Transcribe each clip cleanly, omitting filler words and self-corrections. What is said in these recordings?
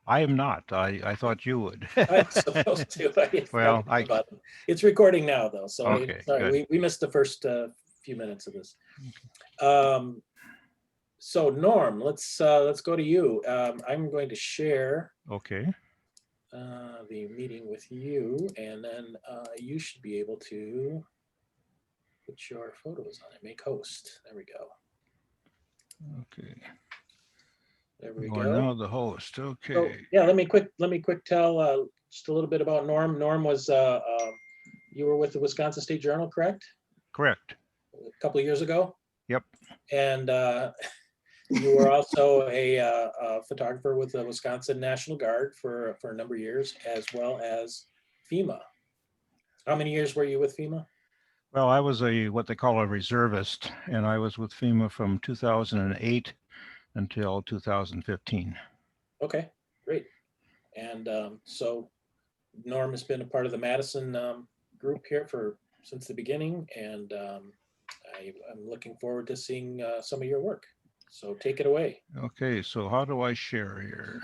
I am not. I thought you would. I'm supposed to. I forgot Well, I about it. It's recording now, though. So okay, sorry, good. we missed the first few minutes of this. Um, so Norm, let's go to you. I'm going to share Okay. the meeting with you, and then you should be able to put your photos on it. Make host. There we go. Okay. There we You are go. now the host. So Okay. yeah, let me quick tell just a little bit about Norm. Norm was you were with the Wisconsin State Journal, correct? Correct. A couple of years ago, Yep. and you were also a photographer with the Wisconsin National Guard for a number of years, as well as FEMA. How many years were you with FEMA? Well, I was a what they call a reservist, and I was with FEMA from 2008 until 2015. Okay, great. And so Norm has been a part of the Madison group here for since the beginning, and I'm looking forward to seeing some of your work. So take it away. Okay, so how do I share here?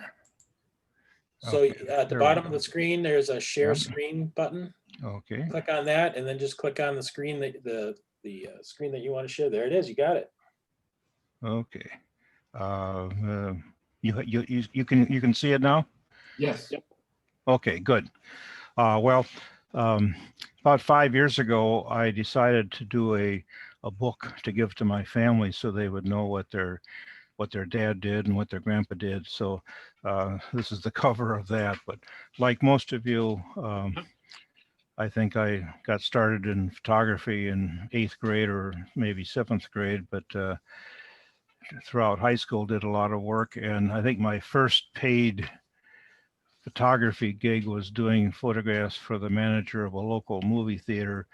So Okay, at the there we bottom of go. the screen, there's a share Yep. screen button. Okay. Click on that, and then just click on the screen that the screen that you want to share. There it is. You got it. Okay. Uh, uh, you can see it now. Yes. Yep. Okay, good. Well, um, about 5 years ago, I decided to do a book to give to my family so they would know what their dad did and what their grandpa did. So this is the cover of that. But like most of you, I think I got started in photography in 8th grade or maybe 7th grade, but throughout high school did a lot of work. And I think my first paid photography gig was doing photographs for the manager of a local movie theater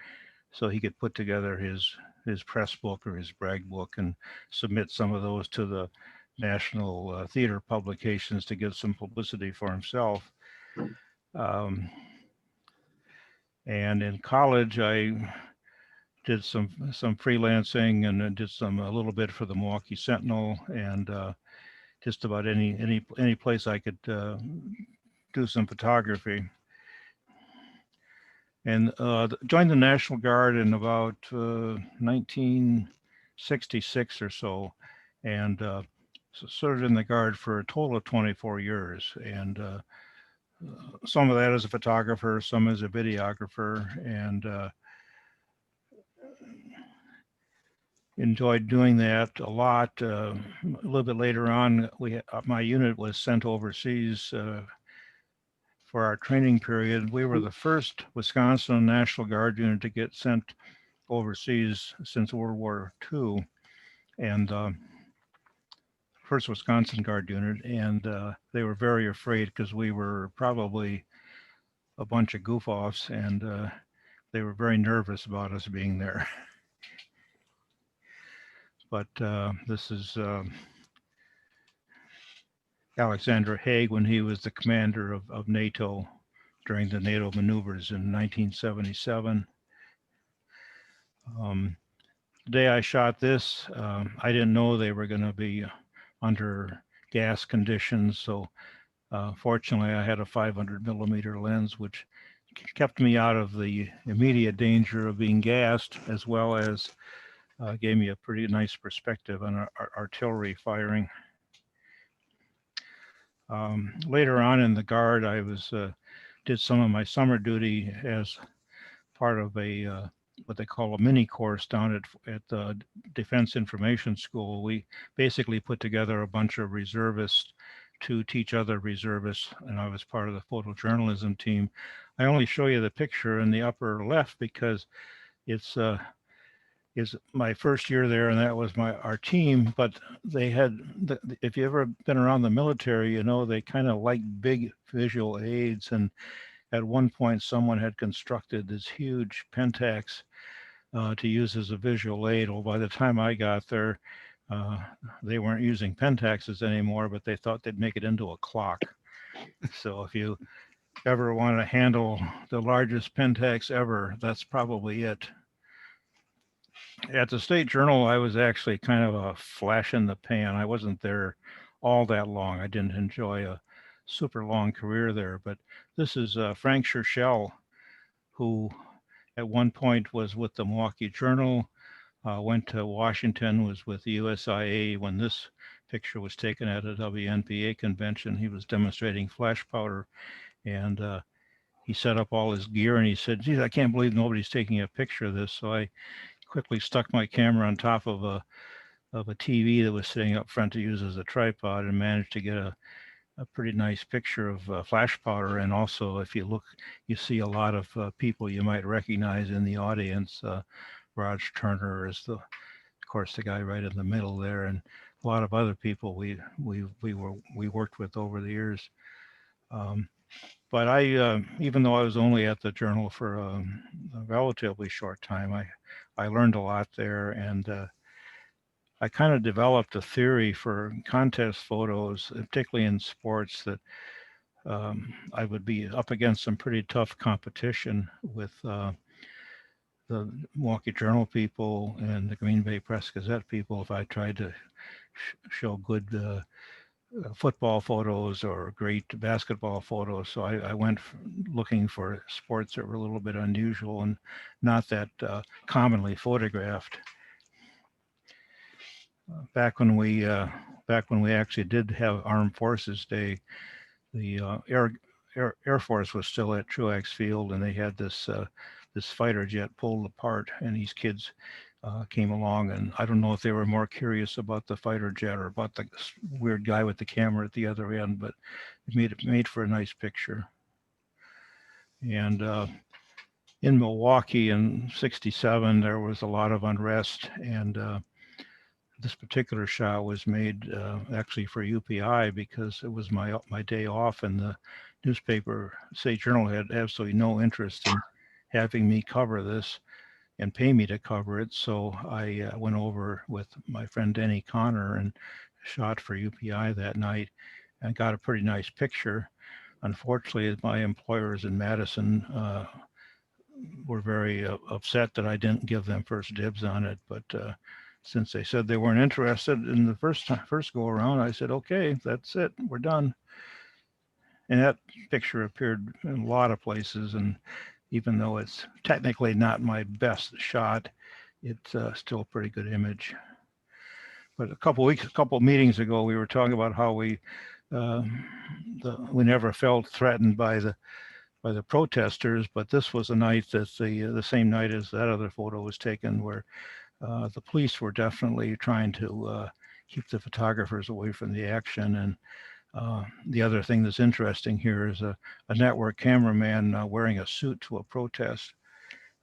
so he could put together his press book or his brag book and submit some of those to the national theater publications to get some publicity for himself. Um, and in college, I did some freelancing and did some a little bit for the Milwaukee Sentinel and just about any place I could do some photography. And joined the National Guard in about 1966 or so, and served in the Guard for a total of 24 years. And some of that as a photographer, some as a videographer, and enjoyed doing that a lot. A little bit later on, my unit was sent overseas for our training period. We were the first Wisconsin National Guard unit to get sent overseas since World War II, and first Wisconsin Guard unit, and they were very afraid because we were probably a bunch of goof offs, and they were very nervous about us being there. But this is Alexander Haig when he was the commander of NATO during the NATO maneuvers in 1977. The day I shot this, I didn't know they were going to be under gas conditions. So fortunately, I had a 500 millimeter lens, which kept me out of the immediate danger of being gassed, as well as gave me a pretty nice perspective on artillery firing. Later on in the Guard, I did some of my summer duty as part of a what they call a mini course down at the Defense Information School. We basically put together a bunch of reservists to teach other reservists, and I was part of the photojournalism team. I only show you the picture in the upper left because it's is my first year there, and that was our team. But they had, if you ever been around the military, you know they kind of like big visual aids. And at one point, someone had constructed this huge Pentax to use as a visual aid. Well, by the time I got there, uh, they weren't using Pentaxes anymore, but they thought they'd make it into a clock. So if you ever want to handle the largest Pentax ever, that's probably it. At the State Journal, I was actually kind of a flash in the pan. I wasn't there all that long. I didn't enjoy super long career there. But this is Frank Scherschel, who at one point was with the Milwaukee Journal, went to Washington, was with the USIA when this picture was taken at a WNPA convention. He was demonstrating flash powder, and he set up all his gear, and he said, geez, I can't believe nobody's taking a picture of this. So I quickly stuck my camera on top of a TV that was sitting up front to use as a tripod, and managed to get a pretty nice picture of flash powder. And also, if you look, you see a lot of people you might recognize in the audience. Raj Turner is of course, the guy right in the middle there, and a lot of other people we worked with over the years. But even though I was only at the Journal for a relatively short time, I learned a lot there, and I kind of developed a theory for contest photos, particularly in sports, that I would be up against some pretty tough competition with the Milwaukee Journal people and the Green Bay Press Gazette people if I tried to show good football photos or great basketball photos. So I went looking for sports that were a little bit unusual and not that commonly photographed. Back when we actually did have Armed Forces Day, the Air Force was still at Truax Field, and they had this fighter jet pulled apart, and these kids came along, and I don't know if they were more curious about the fighter jet or about the weird guy with the camera at the other end, but it made for a nice picture. And in Milwaukee in '67, there was a lot of unrest, and this particular shot was made actually for UPI because it was my day off, and the newspaper, State Journal, had absolutely no interest in having me cover this and pay me to cover it. So I went over with my friend Denny Connor and shot for UPI that night and got a pretty nice picture. Unfortunately, my employers in Madison were very upset that I didn't give them first dibs on it, but since they said they weren't interested in the first go around, I said, okay, that's it, we're done. And that picture appeared in a lot of places, and even though it's technically not my best shot, it's still a pretty good image. But a couple meetings ago, we were talking about how we never felt threatened by the protesters, but this was a night that the same night as that other photo was taken, where the police were definitely trying to keep the photographers away from the action. And the other thing that's interesting here is a network cameraman wearing a suit to a protest.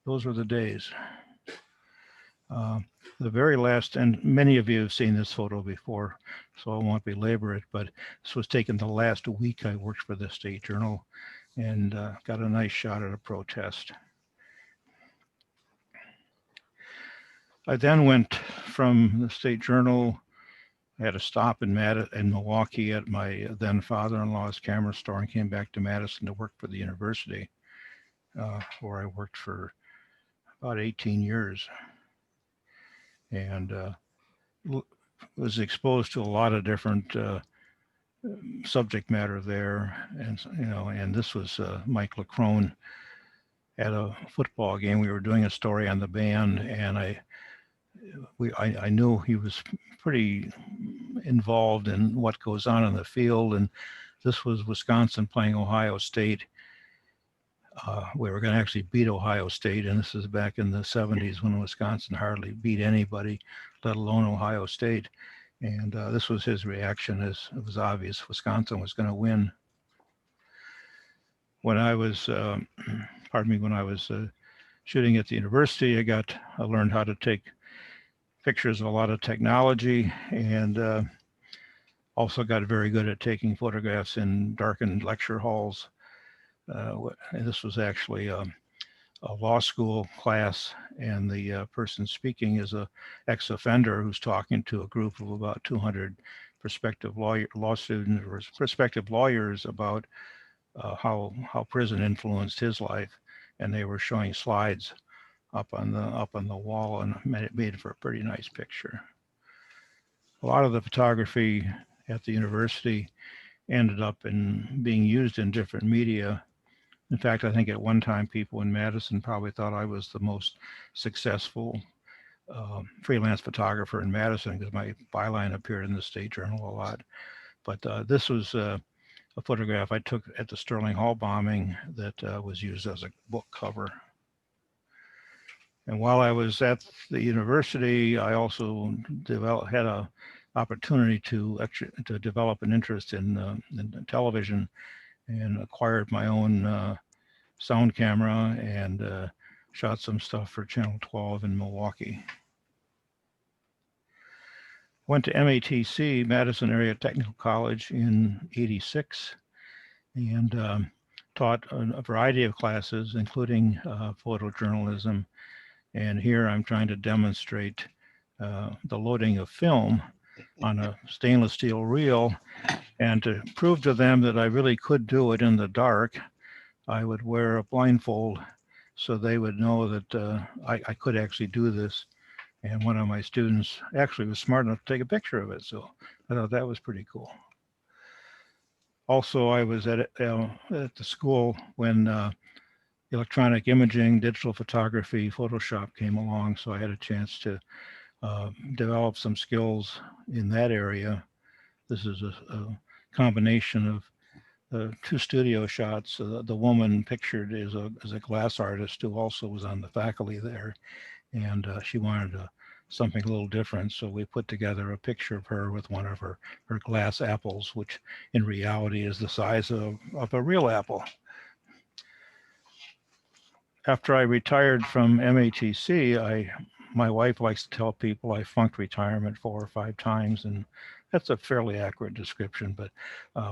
Those were the days. The very last, and many of you have seen this photo before, so I won't belabor it, but this was taken the last week I worked for the State Journal, and got a nice shot at a protest. I then went from the State Journal. I had a stop in Milwaukee at my then father-in-law's camera store, and came back to Madison to work for the university, where I worked for about 18 years. And was exposed to a lot of different subject matter there. And, and this was Mike LaCrone at a football game. We were doing a story on the band, and I knew he was pretty involved in what goes on in the field. And this was Wisconsin playing Ohio State. We were going to actually beat Ohio State, and this is back in the 70s when Wisconsin hardly beat anybody, let alone Ohio State. And this was his reaction, as it was obvious Wisconsin was going to win. When I was, when I was shooting at the university, I learned how to take pictures of a lot of technology, and also got very good at taking photographs in darkened lecture halls. And this was actually a law school class, and the person speaking is a ex-offender who's talking to a group of about 200 prospective law students or prospective lawyers about how prison influenced his life, and they were showing slides up on the wall, and it made for a pretty nice picture. A lot of the photography at the university ended up in being used in different media. In fact, I think at one time people in Madison probably thought I was the most successful freelance photographer in Madison because my byline appeared in the State Journal a lot. But this was a photograph I took at the Sterling Hall bombing that was used as a book cover. And while I was at the university, I also had a opportunity to develop an interest in television, and acquired my own sound camera and shot some stuff for Channel 12 in Milwaukee. Went to MATC, Madison Area Technical College, in '86, and taught a variety of classes, including photojournalism. And here I'm trying to demonstrate the loading of film on a stainless steel reel. And to prove to them that I really could do it in the dark, I would wear a blindfold so they would know that I could actually do this. And one of my students actually was smart enough to take a picture of it. So I thought that was pretty cool. Also, I was at the school when electronic imaging, digital photography, Photoshop came along. So I had a chance to develop some skills in that area. This is a combination of two studio shots. The woman pictured is a glass artist who also was on the faculty there, and she wanted something a little different. So we put together a picture of her with one of her glass apples, which in reality is the size of a real apple. After I retired from MATC, my wife likes to tell people I funked retirement 4 or 5 times, and that's a fairly accurate description. But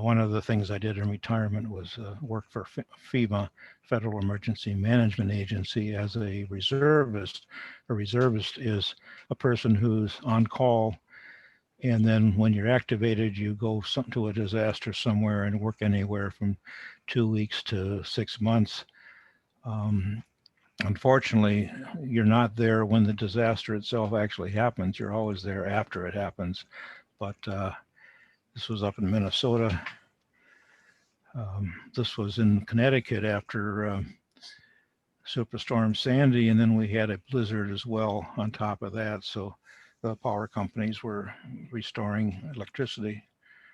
one of the things I did in retirement was work for FEMA, Federal Emergency Management Agency, as a reservist. A reservist is a person who's on call, and then when you're activated, you go to a disaster somewhere and work anywhere from 2 weeks to 6 months. Unfortunately, you're not there when the disaster itself actually happens. You're always there after it happens. But this was up in Minnesota. This was in Connecticut after Superstorm Sandy, and then we had a blizzard as well on top of that. So the power companies were restoring electricity.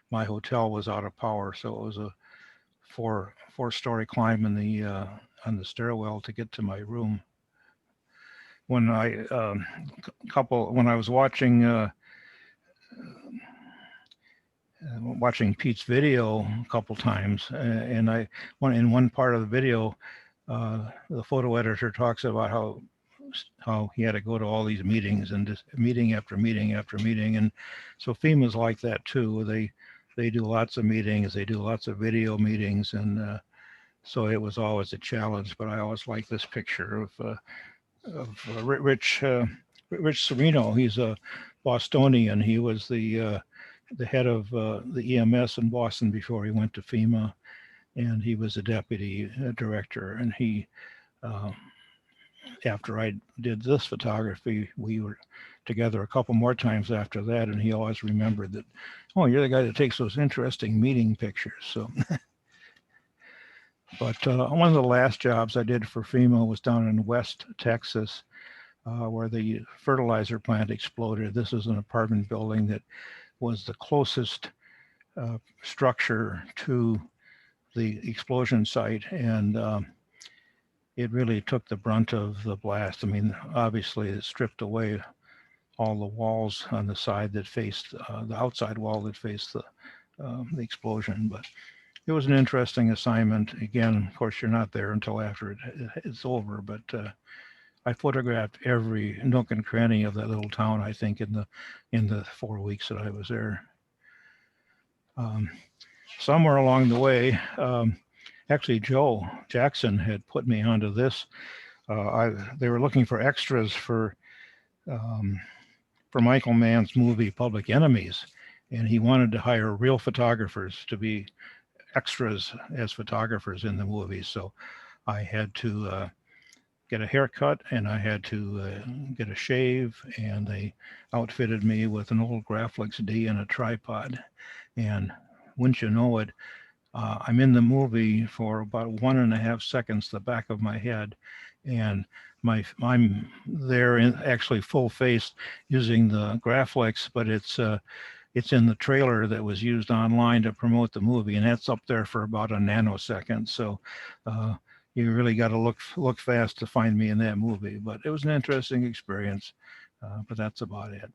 My hotel was out of power, so it was a four-story climb in on the stairwell to get to my room. When I was watching Pete's video a couple times, and in one part of the video, the photo editor talks about how he had to go to all these meetings and just meeting after meeting after meeting, and so FEMA's like that too. They do lots of meetings, they do lots of video meetings, and so it was always a challenge. But I always like this picture of Rich Serino. He's a Bostonian. He was the head of the EMS in Boston before he went to FEMA, and he was a deputy director. And he, after I did this photography, we were together a couple more times after that, and he always remembered that, oh, you're the guy that takes those interesting meeting pictures. So. But one of the last jobs I did for FEMA was down in West Texas, where the fertilizer plant exploded. This is an apartment building that was the closest structure to the explosion site, and it really took the brunt of the blast. I mean, obviously it stripped away all the walls on the side that faced the outside wall that faced the explosion, but it was an interesting assignment. Again, of course, you're not there until after it's over, but I photographed every nook and cranny of that little town, I think, in the 4 weeks that I was there. Somewhere along the way, actually, Joe Jackson had put me onto this. They were looking for extras for Michael Mann's movie Public Enemies, and he wanted to hire real photographers to be extras as photographers in the movie. So I had to get a haircut, and I had to get a shave, and they outfitted me with an old Graflex D and a tripod. And wouldn't you know it, I'm in the movie for about 1.5 seconds, the back of my head, and I'm there in actually full face using the Graflex, but it's in the trailer that was used online to promote the movie, and that's up there for about a nanosecond. So you really got to look fast to find me in that movie. But it was an interesting experience. But that's about it.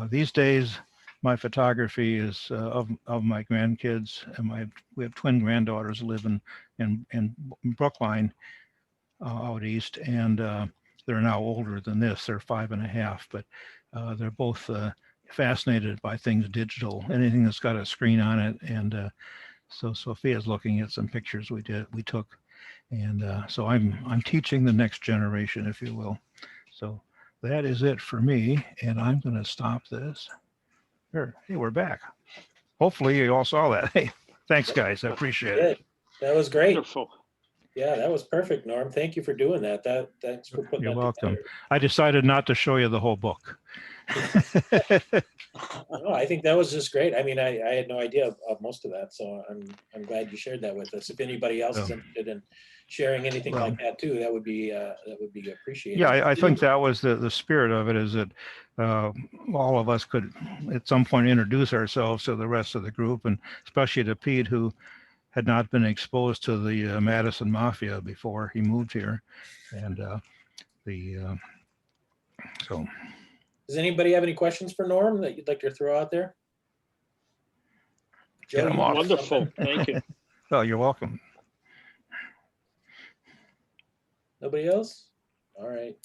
These days, my photography is of my grandkids, and we have twin granddaughters living in Brookline out east, and they're now older than this. They're 5.5, but they're both fascinated by things digital, anything that's got a screen on it. And so Sophia's looking at some pictures we took, and so I'm teaching the next generation, if you will. So that is it for me, and I'm going to stop this. Here, hey, we're back. Hopefully you all saw that. Hey, thanks guys, I appreciate it. That was great. Wonderful. Yeah, that was perfect, Norm. Thank you for doing that. Thanks for putting You're that welcome. together. I decided not to show you the whole book. No, I think that was just great. I mean, I had no idea of most of that, so I'm glad you shared that with us. If anybody else is interested in sharing anything like that too, that would be appreciated. Yeah, I think that was the spirit of it, is that all of us could at some point introduce ourselves to the rest of the group, and especially to Pete, who had not been exposed to the Madison Mafia before he moved here. And so. Does anybody have any questions for Norm that you'd like to throw out there? Get him off. Wonderful. Thank you. Oh, you're welcome. Nobody else? All right.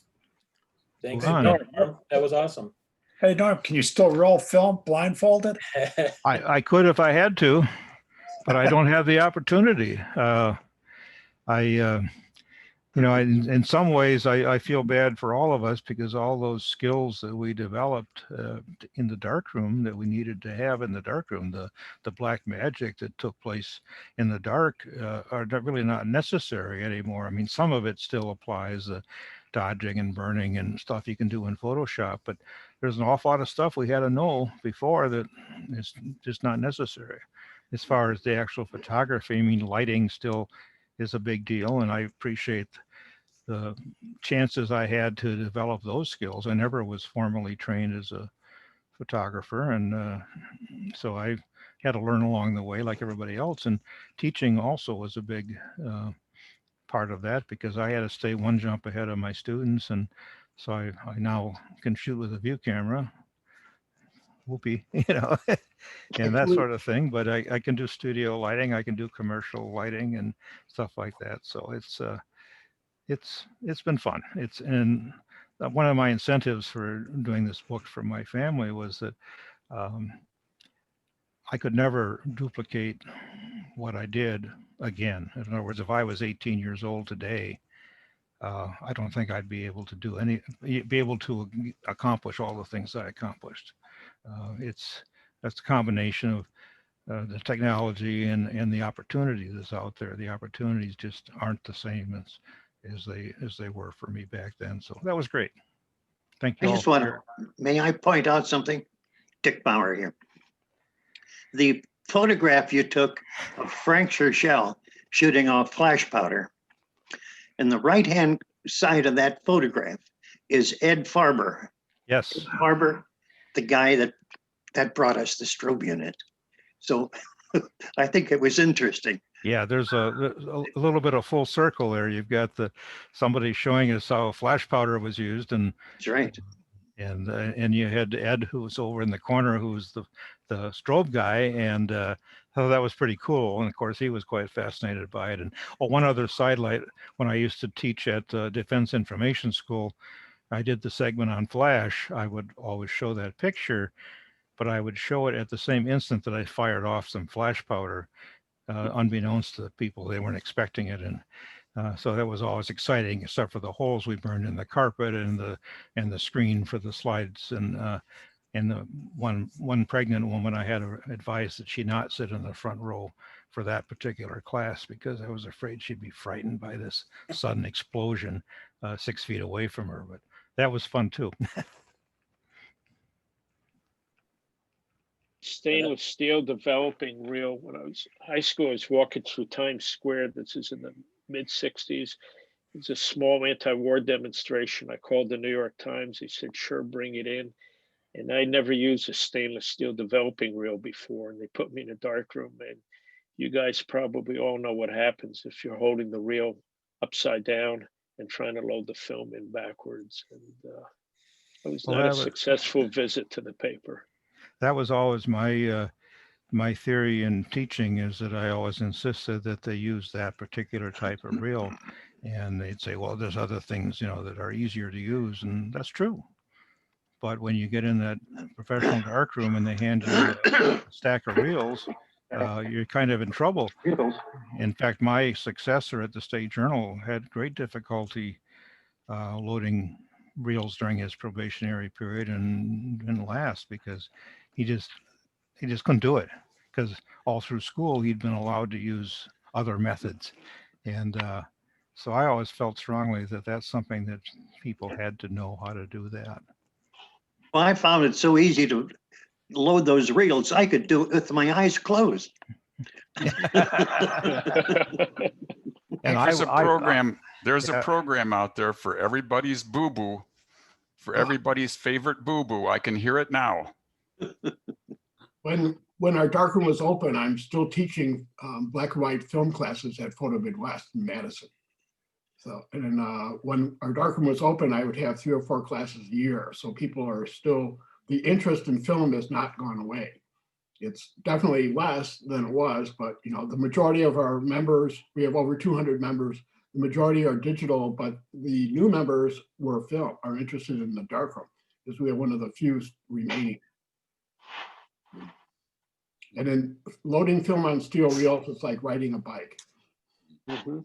Thanks. Ron. Norm. That was awesome. Hey, Norm, can you still roll film blindfolded? I could if I had to, but I don't have the opportunity. In some ways, I feel bad for all of us, because all those skills that we developed in the darkroom that we needed to have in the darkroom, the black magic that took place in the dark, are really not necessary anymore. I mean, some of it still applies, dodging and burning and stuff you can do in Photoshop, but there's an awful lot of stuff we had to know before that is just not necessary. As far as the actual photography, I mean, lighting still is a big deal, and I appreciate the chances I had to develop those skills. I never was formally trained as a photographer, and so I had to learn along the way like everybody else. And teaching also was a big part of that, because I had to stay one jump ahead of my students, and so I now can shoot with a view camera. Whoopee, and that sort of thing. But I can do studio lighting, I can do commercial lighting and stuff like that. So it's been fun. And one of my incentives for doing this book for my family was that I could never duplicate what I did again. In other words, if I was 18 years old today, I don't think I'd be able to accomplish all the things I accomplished. That's a combination of the technology and the opportunity that's out there. The opportunities just aren't the same as they were for me back then. So that was great. Thank you. I just want to, may I point out something? Dick Bauer here. The photograph you took of Frank Churchill shooting off flash powder, and the right-hand side of that photograph is Ed Farber. Yes. Ed Farber, the guy that brought us the strobe unit. So I think it was interesting. Yeah, there's a little bit of full circle there. You've got somebody showing us how flash powder was used, and That's right. And you had Ed, who was over in the corner, who was the strobe guy, and so that was pretty cool. And of course, he was quite fascinated by it. And one other sidelight: when I used to teach at Defense Information School, I did the segment on flash. I would always show that picture, but I would show it at the same instant that I fired off some flash powder, unbeknownst to the people. They weren't expecting it. And so that was always exciting, except for the holes we burned in the carpet and the screen for the slides. And the one pregnant woman, I had to advise that she not sit in the front row for that particular class, because I was afraid she'd be frightened by this sudden explosion 6 feet away from her. But that was fun too. stainless steel developing reel. When I was in high school, I was walking through Times Square. This is in the mid 60s. It's a small anti-war demonstration. I called the New York Times. They said, sure, bring it in. And I never used a stainless steel developing reel before. And they put me in a dark room. And you guys probably all know what happens if you're holding the reel upside down and trying to load the film in backwards. And it was Well, not a that was- successful visit to the paper. That was always my theory in teaching, is that I always insisted that they use that particular type of reel, and they'd say, well, there's other things, that are easier to use, and that's true. But when you get in that professional darkroom and they hand you a stack of reels, you're kind of in trouble. In fact, my successor at the State Journal had great difficulty loading reels during his probationary period, and didn't last because he just couldn't do it, because all through school he'd been allowed to use other methods. And so I always felt strongly that that's something that people had to know how to do that. Well, I found it so easy to load those reels. I could do it with my eyes closed. And There's a program. There's yeah. a program out there for everybody's boo-boo, for everybody's favorite boo-boo. I can hear it now. When our darkroom was open, I'm still teaching black and white film classes at Photo Midwest in Madison. So, and when our darkroom was open, I would have 3 or 4 classes a year. So people are still, the interest in film has not gone away. It's definitely less than it was, but the majority of our members, we have over 200 members. The majority are digital, but the new members are interested in the darkroom, because we have one of the few remaining. And then loading film on steel reels is like riding a bike. Mm-hmm.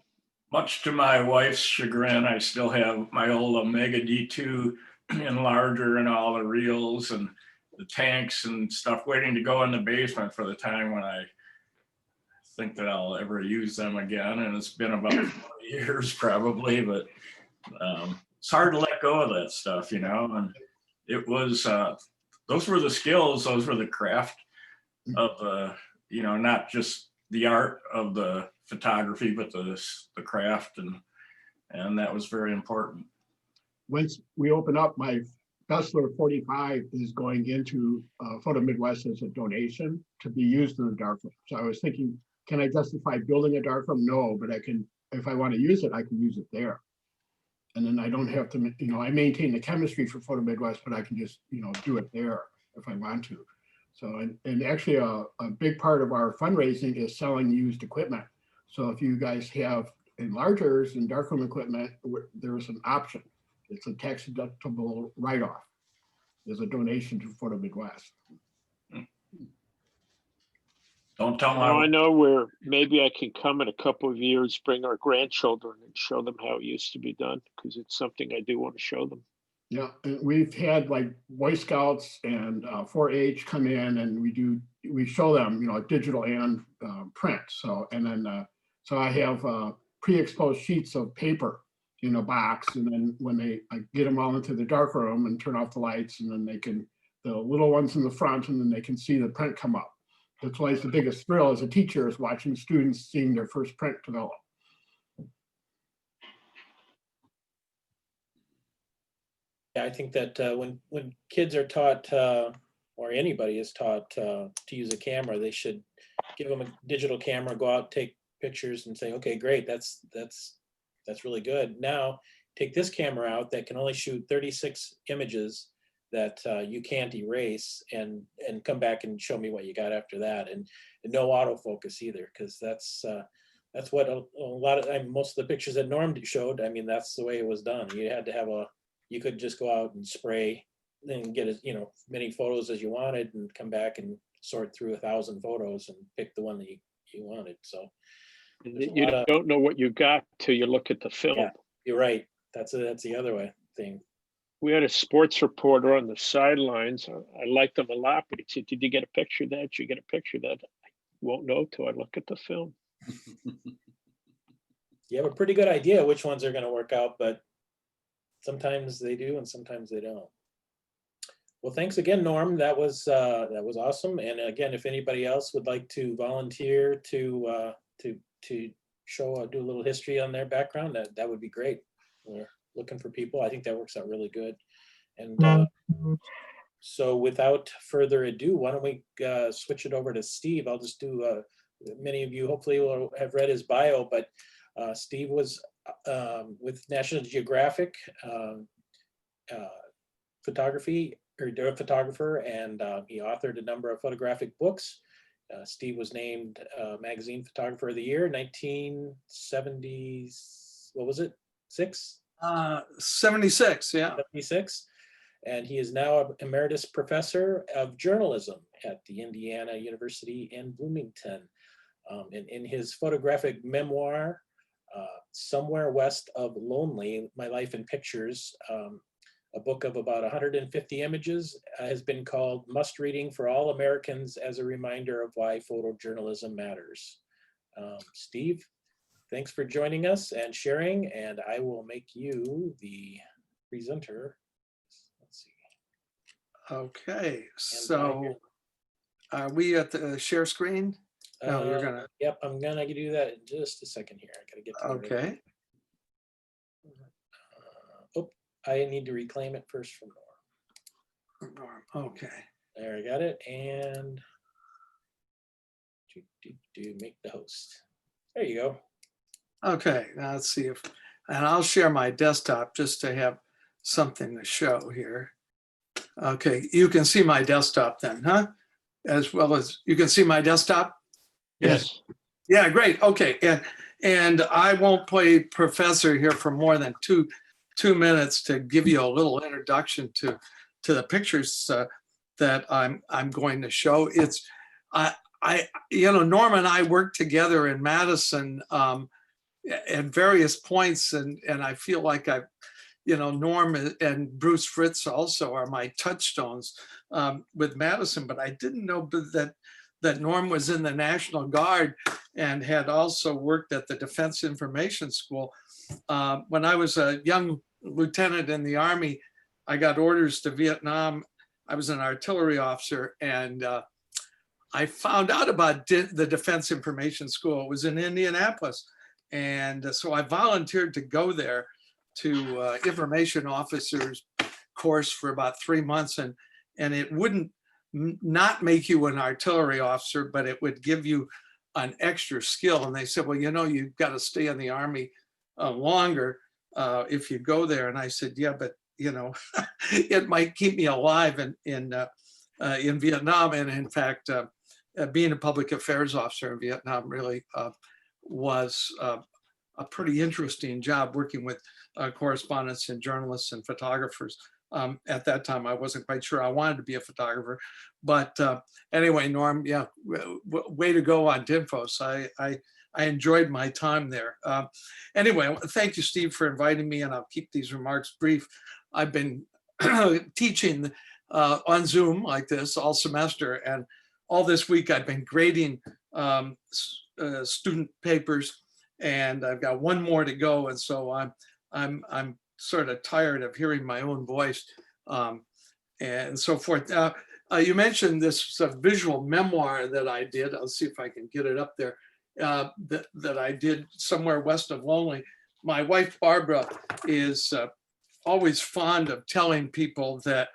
Much to my wife's chagrin, I still have my old Omega D2 enlarger and all the reels and the tanks and stuff waiting to go in the basement for the time when I think that I'll ever use them again. And it's been about 40 years probably, but it's hard to let go of that stuff, and it was, those were the skills, those were the craft of not just the art of the photography, but the craft, and that was very important. Once we open up, my Bessler 45 is going into Photo Midwest as a donation to be used in the darkroom. So I was thinking, can I justify building a darkroom? No, but I can, if I want to use it, I can use it there. And then I don't have to, I maintain the chemistry for Photo Midwest, but I can just, do it there if I want to. So, and actually a big part of our fundraising is selling used equipment. So if you guys have enlargers and darkroom equipment, there's an option. It's a tax deductible write-off. There's a donation to Photo Midwest. Don't tell Now I my, know where maybe I can come in a couple of years, bring our grandchildren and show them how it used to be done, because it's something I do want to show them. Yeah, and we've had like Boy Scouts and 4-H come in, and we show them, digital and print. So, and then, so I have pre-exposed sheets of paper in a box, and then when I get them all into the dark room and turn off the lights, and then the little ones in the front, and then they can see the print come up. That's why it's the biggest thrill as a teacher, is watching students seeing their first print develop. Yeah, I think that when kids are taught, or anybody is taught to use a camera, they should give them a digital camera, go out, take pictures, and say, okay, great, that's really good. Now take this camera out that can only shoot 36 images that you can't erase, and come back and show me what you got after that, and no autofocus either, because that's what a lot of most of the pictures that Norm showed. I mean, that's the way it was done. You had to have you could just go out and spray and get as many photos as you wanted, and come back and sort through 1,000 photos and pick the one that you wanted. So You don't know what you got till you look at the film. yeah, you're right. That's the other thing. We had a sports reporter on the sidelines. I liked him a lot, but he said, did you get a picture of that? Did you get a picture of that? I won't know till I look at the film. You have a pretty good idea which ones are going to work out, but sometimes they do and sometimes they don't. Well, thanks again, Norm. That was awesome. And again, if anybody else would like to volunteer to show do a little history on their background, that would be great. We're looking for people. I think that works out really good. And so without further ado, why don't we switch it over to Steve? I'll just do, many of you hopefully will have read his bio, but Steve was with National Geographic photographer, and he authored a number of photographic books. Steve was named Magazine Photographer of the Year, 1970, what was it, 76, yeah. 76. And he is now an emeritus professor of journalism at the Indiana University in Bloomington. And in his photographic memoir, Somewhere West of Lonely, My Life in Pictures, a book of about 150 images, has been called must reading for all Americans as a reminder of why photojournalism matters. Steve, thanks for joining us and sharing, and I will make you the presenter. Let's see. Okay, so are we at the share screen? No, you're gonna. Yep, I'm gonna do that in just a second here. I gotta get to the Okay. I need to reclaim it first from Norm. Okay. There, I got it. And make the host. There you go. Okay, now let's see if, and I'll share my desktop just to have something to show here. Okay, you can see my desktop then, huh? As well as, you can see my desktop? Yes. Yeah, great. Okay, and I won't play professor here for more than two minutes to give you a little introduction to the pictures that I'm going to show. It's Norm and I worked together in Madison at various points, and I feel like Norm and Bruce Fritz also are my touchstones with Madison, but I didn't know that Norm was in the National Guard and had also worked at the Defense Information School. When I was a young lieutenant in the Army, I got orders to Vietnam. I was an artillery officer, and I found out about the Defense Information School. It was in Indianapolis. And so I volunteered to go there to information officers course for about 3 months. And it wouldn't not make you an artillery officer, but it would give you an extra skill. And they said, well, you've got to stay in the Army longer if you go there. And I said, yeah, but it might keep me alive in Vietnam. And in fact, being a public affairs officer in Vietnam really was a pretty interesting job, working with correspondents and journalists and photographers. At that time, I wasn't quite sure I wanted to be a photographer, but anyway, Norm, yeah, way to go on DINFOS. I enjoyed my time there. Anyway, thank you, Steve, for inviting me, and I'll keep these remarks brief. I've been teaching on Zoom like this all semester, and all this week I've been grading student papers, and I've got one more to go, and so I'm sort of tired of hearing my own voice and so forth. You mentioned this visual memoir that I did. I'll see if I can get it up there. That I did, Somewhere West of Lonely. My wife Barbara is always fond of telling people that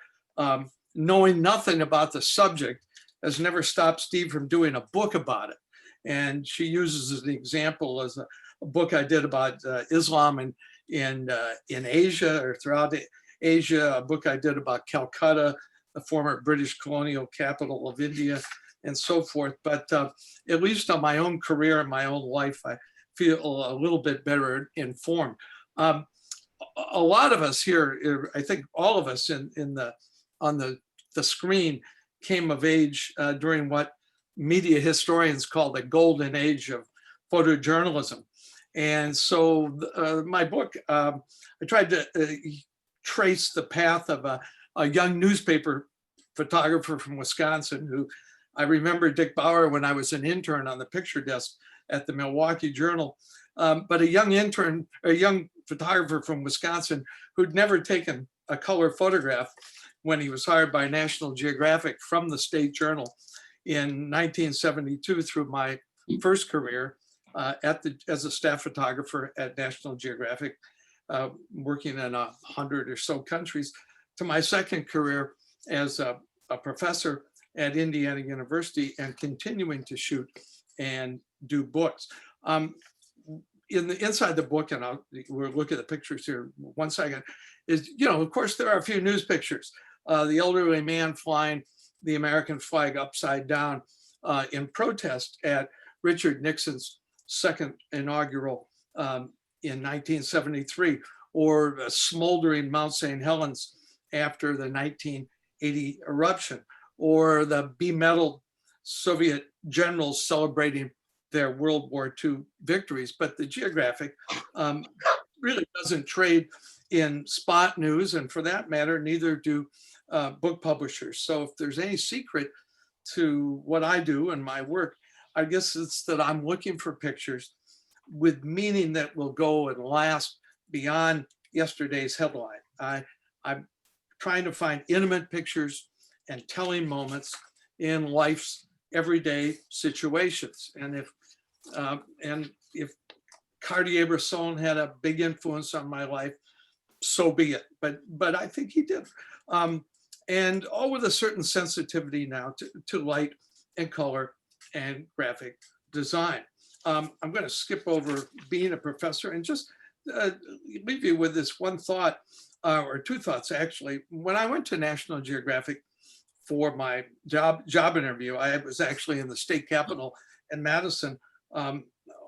knowing nothing about the subject has never stopped Steve from doing a book about it. And she uses as an example as a book I did about Islam in Asia, or throughout Asia, a book I did about Calcutta, the former British colonial capital of India, and so forth. But at least on my own career and my own life, I feel a little bit better informed. A lot of us here, I think all of us on the screen, came of age during what media historians call the golden age of photojournalism. And so my book, I tried to trace the path of a young newspaper photographer from Wisconsin who, I remember Dick Bauer when I was an intern on the picture desk at the Milwaukee Journal, but a young photographer from Wisconsin who'd never taken a color photograph, when he was hired by National Geographic from the State Journal in 1972 through my first career as a staff photographer at National Geographic, working in 100 or so countries, to my second career as a professor at Indiana University and continuing to shoot and do books. Inside the book, and we'll look at the pictures here 1 second, is, of course, there are a few news pictures. The elderly man flying the American flag upside down in protest at Richard Nixon's second inaugural in 1973, or smoldering Mount St. Helens after the 1980 eruption, or the bemedaled Soviet generals celebrating their World War II victories. But the Geographic really doesn't trade in spot news, and for that matter, neither do book publishers. So if there's any secret to what I do and my work, I guess it's that I'm looking for pictures with meaning that will go and last beyond yesterday's headline. I'm trying to find intimate pictures and telling moments in life's everyday situations. And if Cartier-Bresson had a big influence on my life, so be it. But I think he did. And all with a certain sensitivity now to light and color and graphic design. I'm going to skip over being a professor and just leave you with this one thought, or two thoughts actually. When I went to National Geographic for my job interview, I was actually in the state capitol in Madison on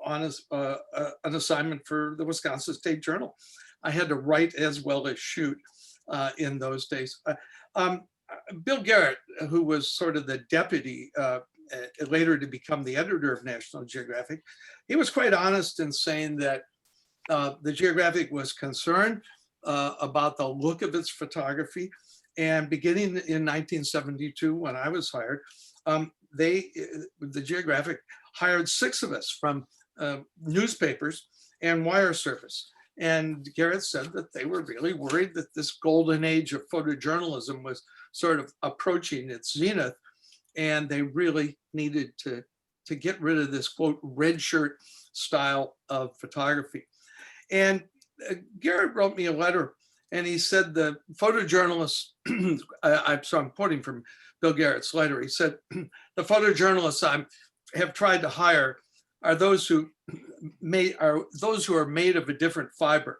an assignment for the Wisconsin State Journal. I had to write as well as shoot in those days. Bill Garrett, who was sort of the deputy, later to become the editor of National Geographic, he was quite honest in saying that the Geographic was concerned about the look of its photography. And beginning in 1972, when I was hired, the Geographic hired 6 of us from newspapers and wire service. And Garrett said that they were really worried that this golden age of photojournalism was sort of approaching its zenith, and they really needed to get rid of this, quote, red shirt style of photography. And Garrett wrote me a letter, and he said the photojournalists, so I'm quoting from Bill Garrett's letter, he said, the photojournalists I have tried to hire are those who are made of a different fiber,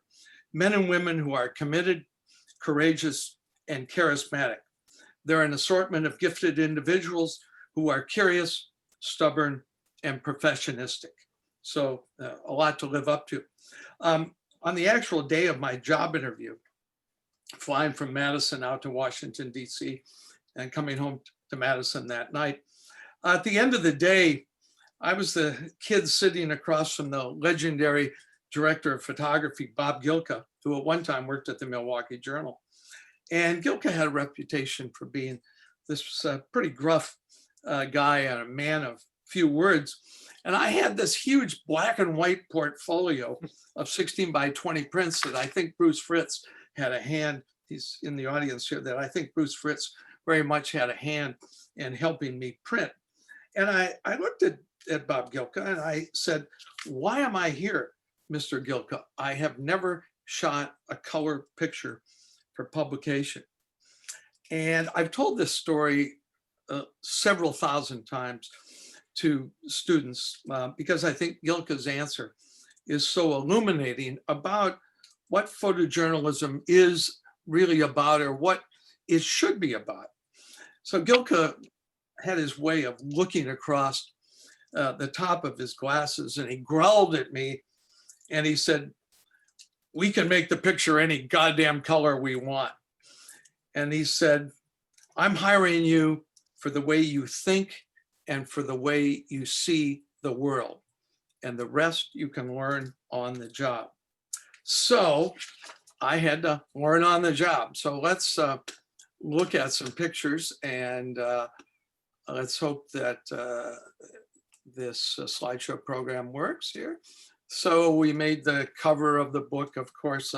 men and women who are committed, courageous, and charismatic. They're an assortment of gifted individuals who are curious, stubborn, and professionistic. So a lot to live up to. On the actual day of my job interview, flying from Madison out to Washington, D.C., and coming home to Madison that night, at the end of the day, I was the kid sitting across from the legendary director of photography, Bob Gilka, who at one time worked at the Milwaukee Journal. And Gilka had a reputation for being this pretty gruff guy and a man of few words. And I had this huge black and white portfolio of 16 by 20 prints that I think Bruce Fritz had a hand, he's in the audience here, that I think Bruce Fritz very much had a hand in helping me print. And I looked at Bob Gilka and I said, why am I here, Mr. Gilka? I have never shot a color picture for publication. And I've told this story several thousand times to students because I think Gilka's answer is so illuminating about what photojournalism is really about, or what it should be about. So Gilka had his way of looking across the top of his glasses, and he growled at me and he said, we can make the picture any goddamn color we want. And he said, I'm hiring you for the way you think and for the way you see the world. And the rest you can learn on the job. So I had to learn on the job. So let's look at some pictures, and let's hope that this slideshow program works here. So we made the cover of the book, of course,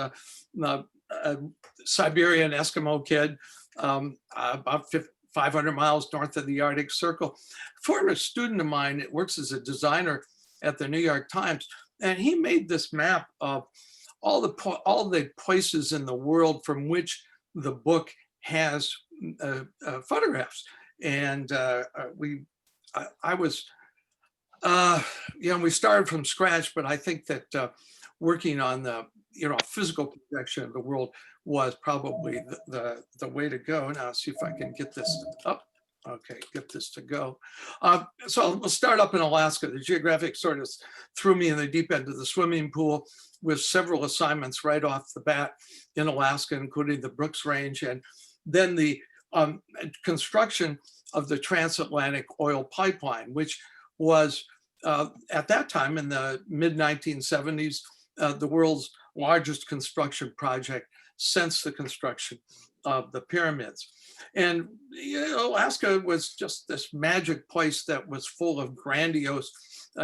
Siberian Eskimo kid about 500 miles north of the Arctic Circle. Former student of mine works as a designer at the New York Times, and he made this map of all the places in the world from which the book has photographs. And I was, we started from scratch, but I think that working on the physical projection of the world was probably the way to go. Now, see if I can get this up. Okay, get this to go. So we'll start up in Alaska. The Geographic sort of threw me in the deep end of the swimming pool with several assignments right off the bat in Alaska, including the Brooks Range, and then the construction of the transatlantic oil pipeline, which was at that time in the mid-1970s, the world's largest construction project since the construction of the pyramids. And Alaska was just this magic place that was full of grandiose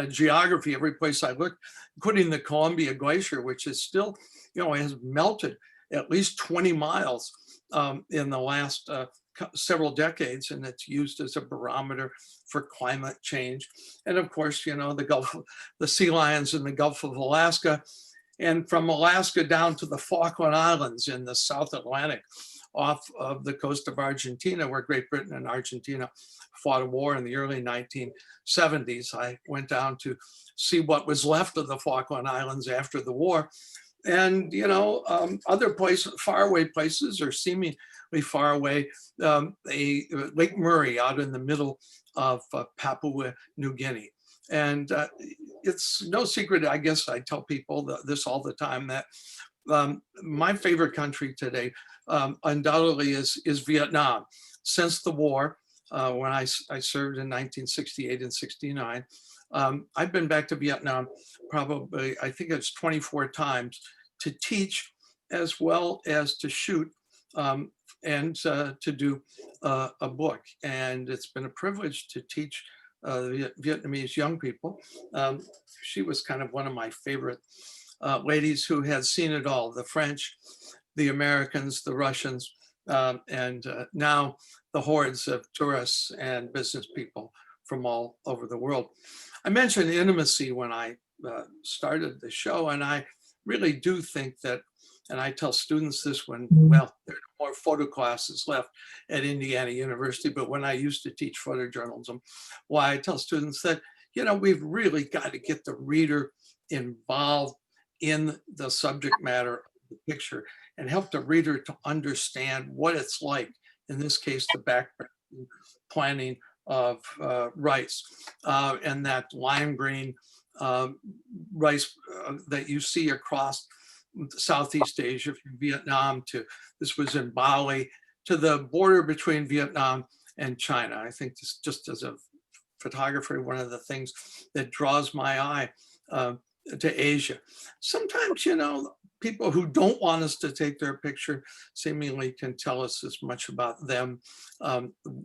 geography. Every place I looked, including the Columbia Glacier, which is still, has melted at least 20 miles in the last several decades, and it's used as a barometer for climate change. And of course, the sea lions in the Gulf of Alaska, and from Alaska down to the Falkland Islands in the South Atlantic, off of the coast of Argentina, where Great Britain and Argentina fought a war in the early 1970s. I went down to see what was left of the Falkland Islands after the war. And, other places, faraway places, or seemingly far away, Lake Murray out in the middle of Papua New Guinea. And it's no secret, I guess I tell people this all the time, that my favorite country today undoubtedly is Vietnam. Since the war, when I served in 1968 and 69, I've been back to Vietnam probably, I think it's 24 times, to teach as well as to shoot and to do a book. And it's been a privilege to teach Vietnamese young people. She was kind of one of my favorite ladies who had seen it all: the French, the Americans, the Russians, and now the hordes of tourists and business people from all over the world. I mentioned intimacy when I started the show, and I really do think that, and I tell students this when, well, there are more photo classes left at Indiana University, but when I used to teach photojournalism, why I tell students that, we've really got to get the reader involved in the subject matter of the picture and help the reader to understand what it's like, in this case, the background planning of rice, and that lime green rice that you see across Southeast Asia, from Vietnam to, this was in Bali, to the border between Vietnam and China. I think this, just as a photographer, one of the things that draws my eye to Asia. Sometimes, people who don't want us to take their picture seemingly can tell us as much about them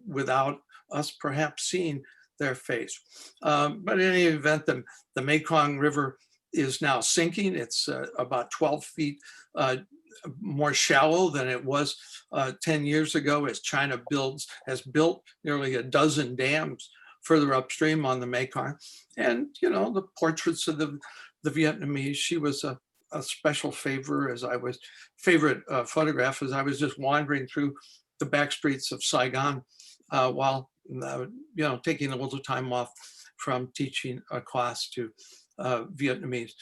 without us perhaps seeing their face. But in any event, the Mekong River is now sinking. It's about 12 feet more shallow than it was 10 years ago, as China has built nearly a dozen dams further upstream on the Mekong. And, the portraits of the Vietnamese, she was a special favorite photograph as I was just wandering through the back streets of Saigon while, taking a little time off from teaching a class to Vietnamese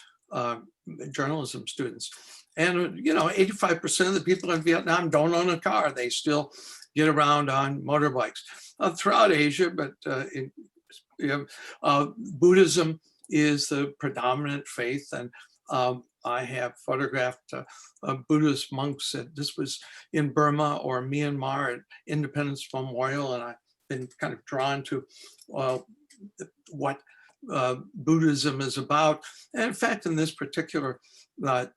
journalism students. And, 85% of the people in Vietnam don't own a car. They still get around on motorbikes throughout Asia, but Buddhism is the predominant faith. And I have photographed Buddhist monks. This was in Burma or Myanmar at Independence Memorial, and I've been kind of drawn to what Buddhism is about. And in fact, in this particular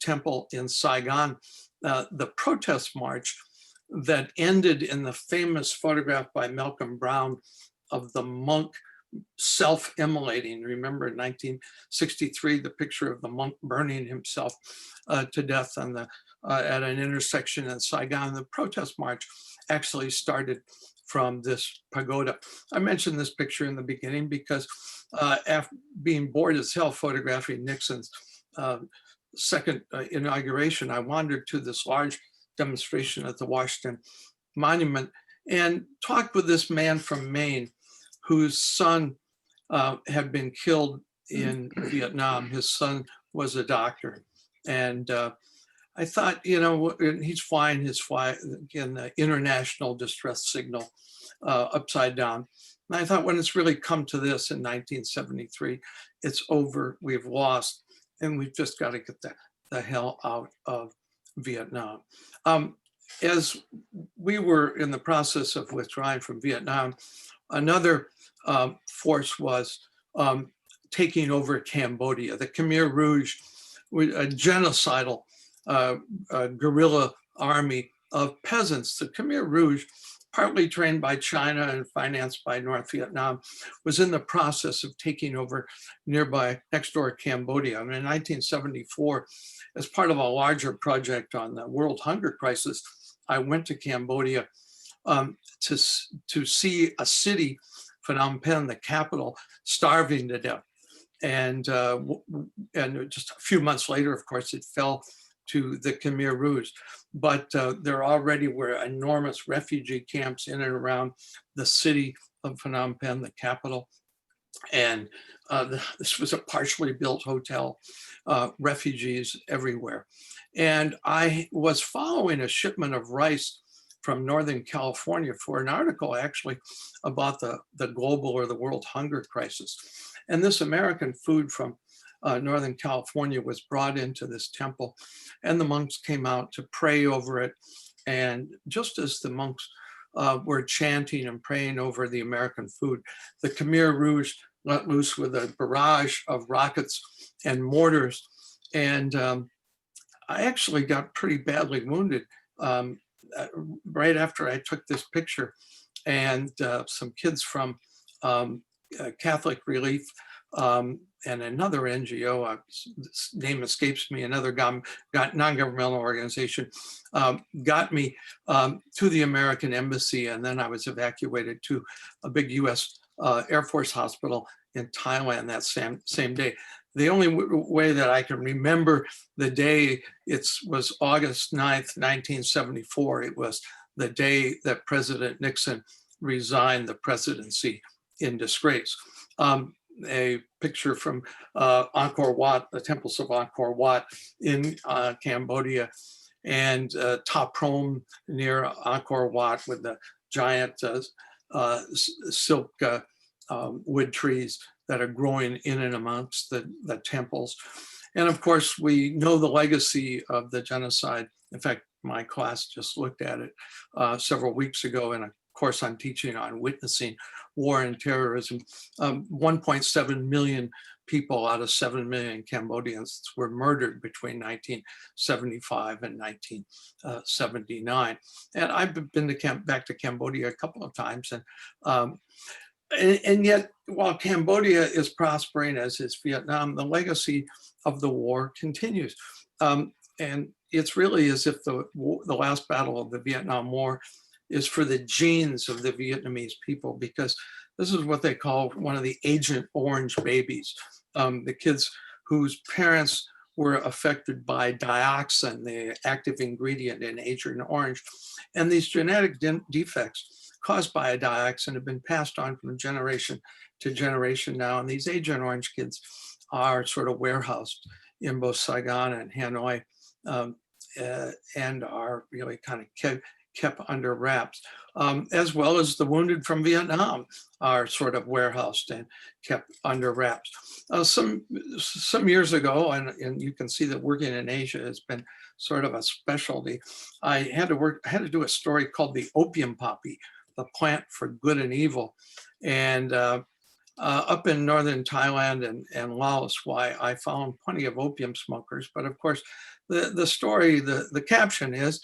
temple in Saigon, the protest march that ended in the famous photograph by Malcolm Brown of the monk self-immolating. Remember in 1963, the picture of the monk burning himself to death on at an intersection in Saigon. The protest march actually started from this pagoda. I mentioned this picture in the beginning because after being bored as hell photographing Nixon's second inauguration, I wandered to this large demonstration at the Washington Monument and talked with this man from Maine whose son had been killed in Vietnam. His son was a doctor. And I thought, you know, he's flying his flag in the international distress signal upside down. And I thought, when it's really come to this in 1973, it's over, we've lost, and we've just got to get the hell out of Vietnam. As we were in the process of withdrawing from Vietnam, another force was taking over Cambodia. The Khmer Rouge, a genocidal guerrilla army of peasants. The Khmer Rouge, partly trained by China and financed by North Vietnam, was in the process of taking over nearby next door Cambodia. And in 1974, as part of a larger project on the world hunger crisis, I went to Cambodia to see a city, Phnom Penh, the capital, starving to death. And just a few months later, of course, it fell to the Khmer Rouge. But there already were enormous refugee camps in and around the city of Phnom Penh, the capital. And this was a partially built hotel, refugees everywhere. And I was following a shipment of rice from Northern California for an article actually about the global or the world hunger crisis. And this American food from Northern California was brought into this temple, and the monks came out to pray over it. And just as the monks were chanting and praying over the American food, the Khmer Rouge let loose with a barrage of rockets and mortars. And I actually got pretty badly wounded right after I took this picture. And some kids from Catholic Relief and another NGO, name escapes me, another non-governmental organization, got me to the American Embassy. And then I was evacuated to a big US Air Force hospital in Thailand that same day. The only way that I can remember the day, it was August 9th, 1974. It was the day that President Nixon resigned the presidency in disgrace. A picture from Angkor Wat, the temples of Angkor Wat in Cambodia, and Ta Prohm near Angkor Wat with the giant silk wood trees that are growing in and amongst the temples. And of course, we know the legacy of the genocide. In fact, my class just looked at it several weeks ago in a course I'm teaching on witnessing war and terrorism. 1.7 million people out of 7 million Cambodians were murdered between 1975 and 1979. And I've been back to Cambodia a couple of times. And yet, while Cambodia is prospering, as is Vietnam, the legacy of the war continues. And it's really as if the last battle of the Vietnam War is for the genes of the Vietnamese people, because this is what they call one of the Agent Orange babies, the kids whose parents were affected by dioxin, the active ingredient in Agent Orange. And these genetic defects caused by a dioxin have been passed on from generation to generation now. And these Agent Orange kids are sort of warehoused in both Saigon and Hanoi, and are really kind of kept under wraps, as well as the wounded from Vietnam are sort of warehoused and kept under wraps. Some years ago, and you can see that working in Asia has been sort of a specialty, I had to do a story called The Opium Poppy, the plant for good and evil. And up in northern Thailand and Laos, why I found plenty of opium smokers. But of course, the story, the caption is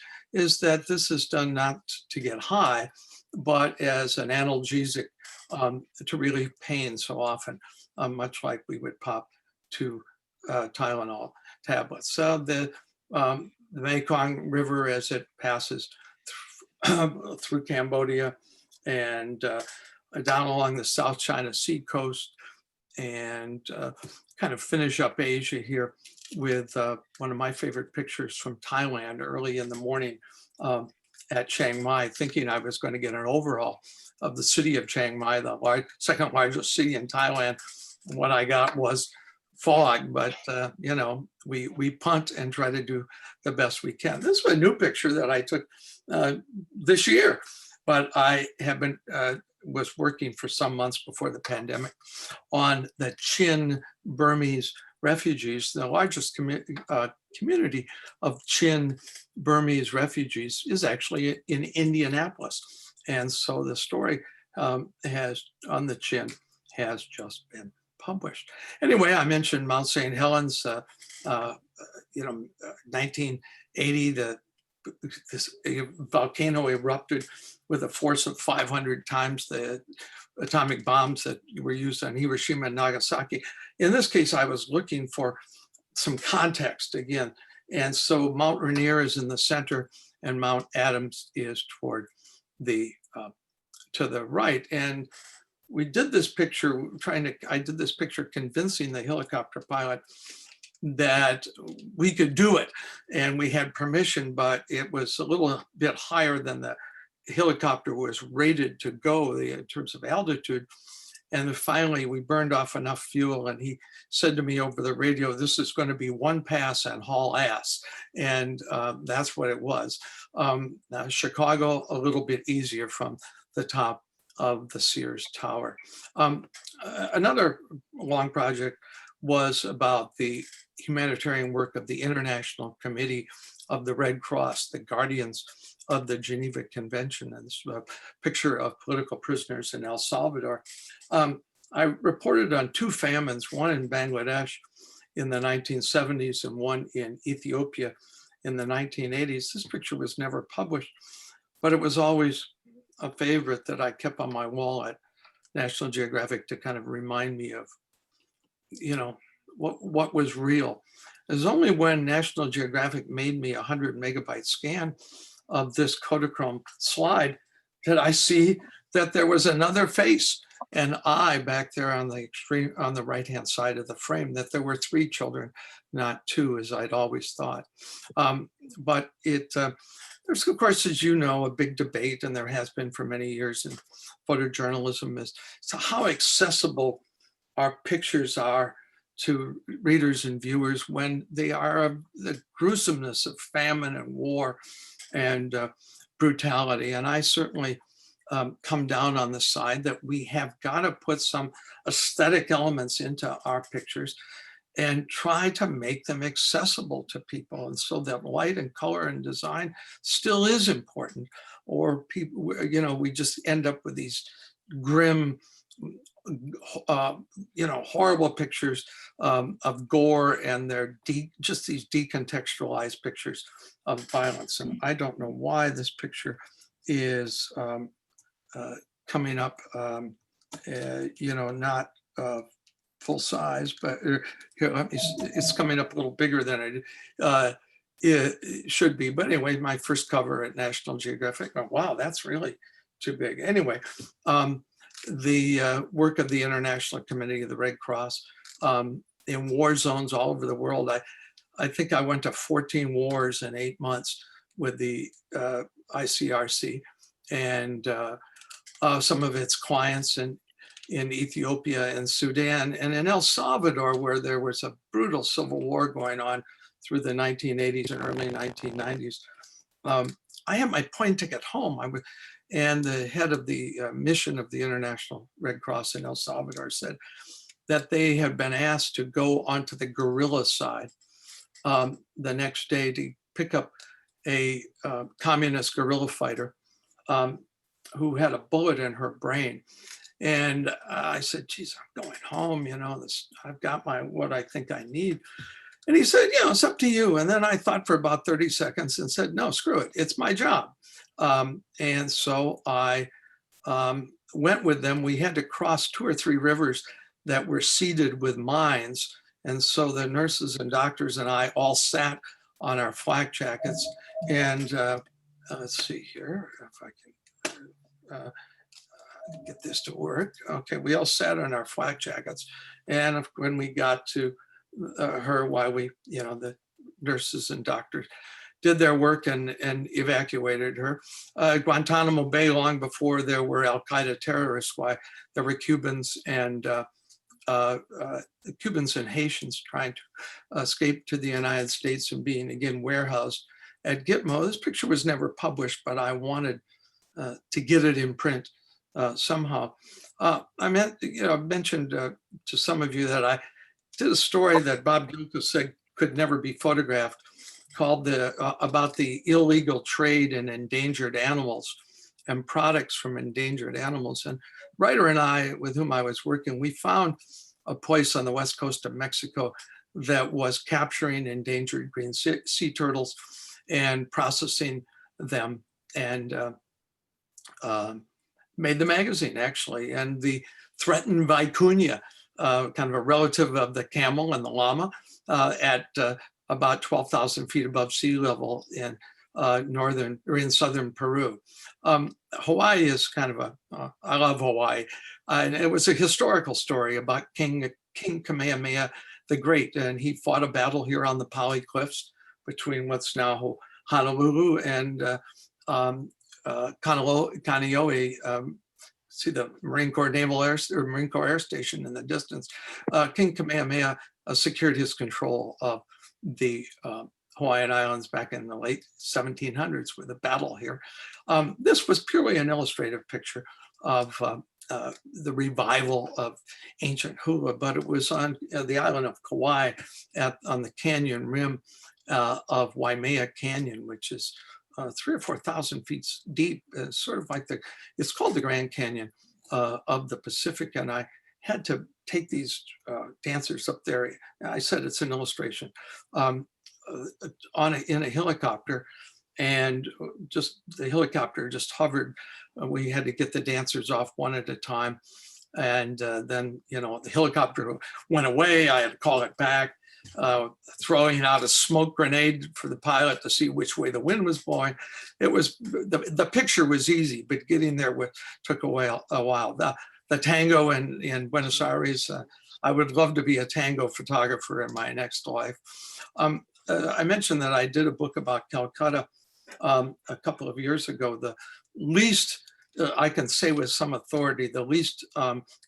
that this is done not to get high, but as an analgesic to relieve pain so often, much like we would pop 2 Tylenol tablets. So the Mekong River, as it passes through Cambodia and down along the South China Sea coast, and kind of finish up Asia here with one of my favorite pictures from Thailand early in the morning at Chiang Mai, thinking I was going to get an overhaul of the city of Chiang Mai, the second largest city in Thailand. What I got was fog, but you know, we punt and try to do the best we can. This is a new picture that I took this year, but I have been was working for some months before the pandemic on the Chin Burmese refugees. The largest community of Chin Burmese refugees is actually in Indianapolis. And so the story has on the Chin has just been published. Anyway, I mentioned Mount St. Helens, 1980, this volcano erupted with a force of 500 times the atomic bombs that were used on Hiroshima and Nagasaki. In this case, I was looking for some context again. And so Mount Rainier is in the center and Mount Adams is toward the, to the right. And we did this picture I did this picture convincing the helicopter pilot that we could do it. And we had permission, but it was a little bit higher than the helicopter was rated to go in terms of altitude. And finally we burned off enough fuel and he said to me over the radio, this is going to be one pass and haul ass. And that's what it was. Now Chicago, a little bit easier from the top of the Sears Tower. Another long project was about the humanitarian work of the International Committee of the Red Cross, the guardians of the Geneva Convention. And this is a picture of political prisoners in El Salvador. I reported on two famines, one in Bangladesh in the 1970s and one in Ethiopia in the 1980s. This picture was never published, but it was always a favorite that I kept on my wall at National Geographic to kind of remind me of, you know, what was real. It was only when National Geographic made me a 100 megabyte scan of this Kodachrome slide that I see that there was another face, an eye back there on the extreme, on the right-hand side of the frame, that there were 3 children, not 2, as I'd always thought. But there's, of course, as you know, a big debate, and there has been for many years in photojournalism, as to how accessible our pictures are to readers and viewers when they are of the gruesomeness of famine and war and brutality. And I certainly come down on the side that we have got to put some aesthetic elements into our pictures and try to make them accessible to people. And so that light and color and design still is important, or people, you know, we just end up with these grim, you know, horrible pictures of gore, and they're just these decontextualized pictures of violence. And I don't know why this picture is coming up, you know, not full size, but here, it's coming up a little bigger than it should be. But anyway, my first cover at National Geographic, oh, wow, that's really too big. Anyway, the work of the International Committee of the Red Cross in war zones all over the world. I think I went to 14 wars in 8 months with the ICRC and some of its clients in Ethiopia and Sudan, and in El Salvador, where there was a brutal civil war going on through the 1980s and early 1990s. I had my plane ticket home. And the head of the mission of the International Red Cross in El Salvador said that they had been asked to go onto the guerrilla side the next day to pick up a communist guerrilla fighter who had a bullet in her brain. And I said, geez, I'm going home, you know, I've got what I think I need. And he said, you know, it's up to you. And then I thought for about 30 seconds and said, no, screw it, it's my job. And so I went with them. We had to cross 2 or 3 rivers that were seeded with mines. And so the nurses and doctors and I all sat on our flak jackets and let's see here if I can get this to work. Okay, we all sat on our flak jackets, and when we got to her, while we, the nurses and doctors did their work and evacuated her. Guantanamo Bay, long before there were Al-Qaeda terrorists, why there were Cubans and Haitians trying to escape to the United States and being again warehoused at Gitmo. This picture was never published, but I wanted to get it in print somehow. I mentioned to some of you that I did a story that Bob Gilko said could never be photographed, called about the illegal trade in endangered animals and products from endangered animals. And writer and I, with whom I was working, we found a place on the west coast of Mexico that was capturing endangered green sea turtles and processing them, and made the magazine, actually. And the threatened vicuña, kind of a relative of the camel and the llama, at about 12,000 feet above sea level in southern Peru. Hawaii is kind of I love Hawaii. And it was a historical story about King Kamehameha the Great. And he fought a battle here on the Pali Cliffs between what's now Honolulu and Kaneohe. See the Marine Corps Marine Corps Air Station in the distance. King Kamehameha secured his control of the Hawaiian Islands back in the late 1700s with a battle here. This was purely an illustrative picture of the revival of ancient hula, but it was on the island of Kauai on the canyon rim of Waimea Canyon, which is 3,000 or 4,000 feet deep, sort of like it's called the Grand Canyon of the Pacific. And I had to take these dancers up there. I said it's an illustration, in a helicopter, and the helicopter just hovered. We had to get the dancers off one at a time. And then, the helicopter went away. I had to call it back, throwing out a smoke grenade for the pilot to see which way the wind was blowing. It was, the picture was easy, but getting there took a while. The tango in Buenos Aires, I would love to be a tango photographer in my next life. I mentioned that I did a book about Calcutta a couple of years ago. The least, I can say with some authority, the least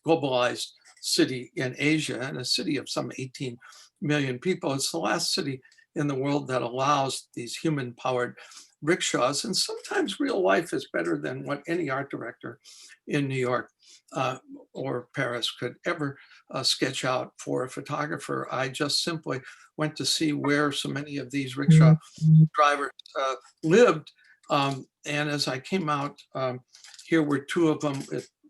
globalized city in Asia, and a city of some 18 million people. It's the last city in the world that allows these human-powered rickshaws. And sometimes real life is better than what any art director in New York or Paris could ever sketch out for a photographer. I just simply went to see where so many of these rickshaw drivers lived. And as I came out, here were two of them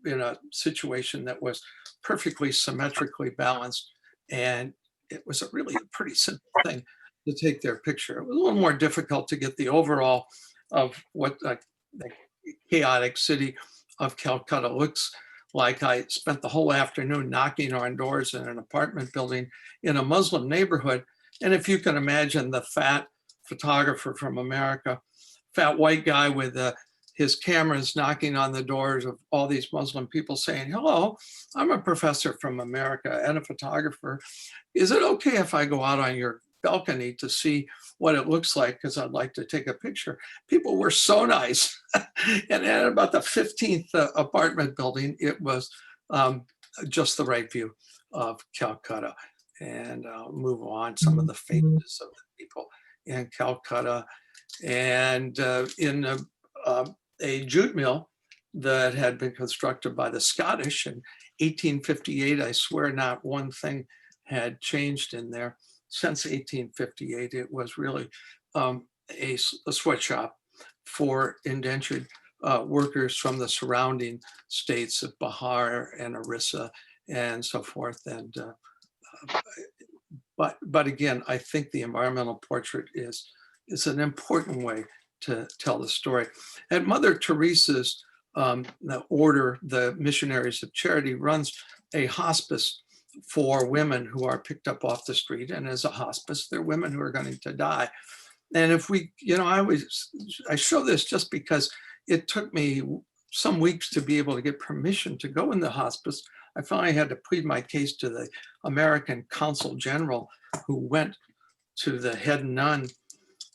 in a situation that was perfectly symmetrically balanced. And it was really a pretty simple thing to take their picture. It was a little more difficult to get the overall of what the chaotic city of Calcutta looks like. I spent the whole afternoon knocking on doors in an apartment building in a Muslim neighborhood. And if you can imagine the fat photographer from America, fat white guy with his cameras knocking on the doors of all these Muslim people saying, hello, I'm a professor from America and a photographer. Is it okay if I go out on your balcony to see what it looks like? Because I'd like to take a picture. People were so nice. And at about the 15th apartment building, it was just the right view of Calcutta. And I'll move on. Some of the faces of the people in Calcutta. And in a jute mill that had been constructed by the Scottish in 1858. I swear not one thing had changed in there since 1858. It was really a sweatshop for indentured workers from the surrounding states of Bihar and Orissa and so forth. And but again, I think the environmental portrait is an important way to tell the story. At Mother Teresa's the order, the Missionaries of Charity, runs a hospice for women who are picked up off the street. And as a hospice, they're women who are going to die. And if we, I show this just because it took me some weeks to be able to get permission to go in the hospice. I finally had to plead my case to the American Consul General, who went to the head nun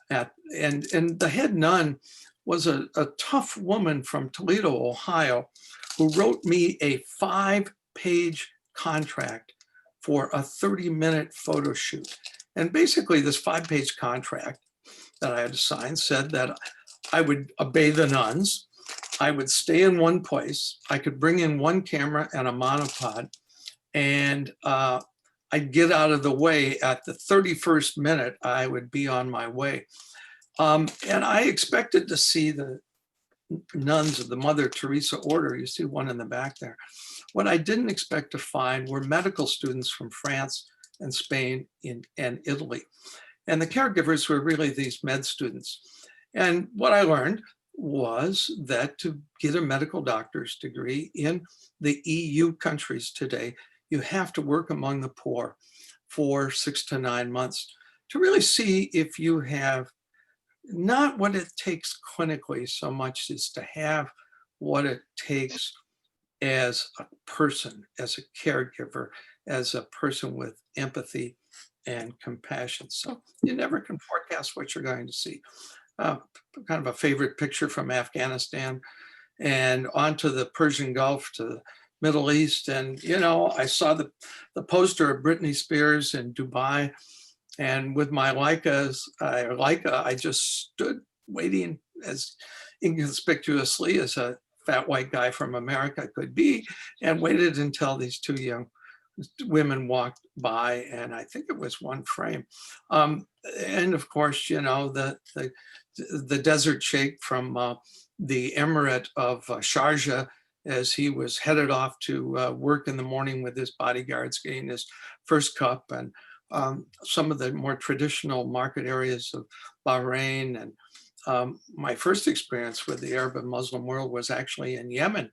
and the head nun was a tough woman from Toledo, Ohio, who wrote me a 5-page contract for a 30-minute photo shoot. And basically this 5-page contract that I had to sign said that I would obey the nuns, I would stay in one place, I could bring in one camera and a monopod, and I'd get out of the way at the 31st minute, I would be on my way. And I expected to see the nuns of the Mother Teresa order. You see one in the back there. What I didn't expect to find were medical students from France and Spain and Italy. And the caregivers were really these med students. And what I learned was that to get a medical doctor's degree in the EU countries today, you have to work among the poor for 6 to 9 months to really see if you have not what it takes clinically so much as to have what it takes as a person, as a caregiver, as a person with empathy and compassion. So you never can forecast what you're going to see. Kind of a favorite picture from Afghanistan and onto the Persian Gulf to the Middle East. And, I saw the poster of Britney Spears in Dubai. And with my Leica, I just stood waiting as inconspicuously as a fat white guy from America could be, and waited until these 2 young women walked by, and I think it was one frame. And of course, the desert sheikh from the emirate of Sharjah, as he was headed off to work in the morning with his bodyguards, getting his first cup, and some of the more traditional market areas of Bahrain. And my first experience with the Arab and Muslim world was actually in Yemen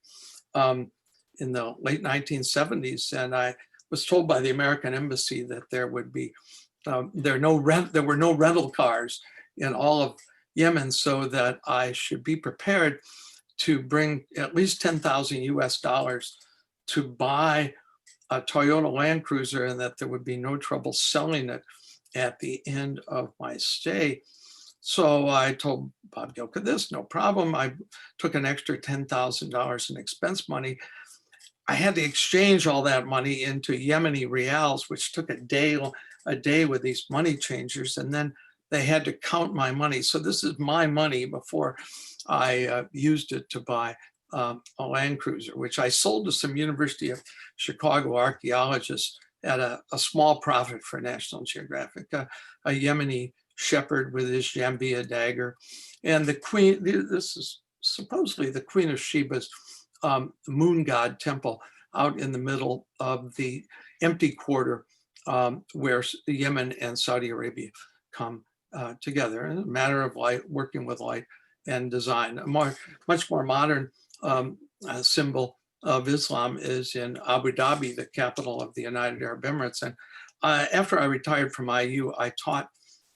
in the late 1970s. And I was told by the American embassy that there would be, there were no rental cars in all of Yemen, so that I should be prepared to bring at least 10,000 US dollars to buy a Toyota Land Cruiser, and that there would be no trouble selling it at the end of my stay. So I told Bob Gilka this, no problem. I took an extra $10,000 in expense money. I had to exchange all that money into Yemeni rials, which took a day with these money changers, and then they had to count my money. So this is my money before I used it to buy a Land Cruiser, which I sold to some University of Chicago archaeologists at a small profit for National Geographic, a Yemeni shepherd with his Jambia dagger. And the queen, this is supposedly the Queen of Sheba's moon god temple out in the middle of the empty quarter where Yemen and Saudi Arabia come together in a matter of light, working with light and design. A much more modern symbol of Islam is in Abu Dhabi, the capital of the United Arab Emirates. And after I retired from IU, I taught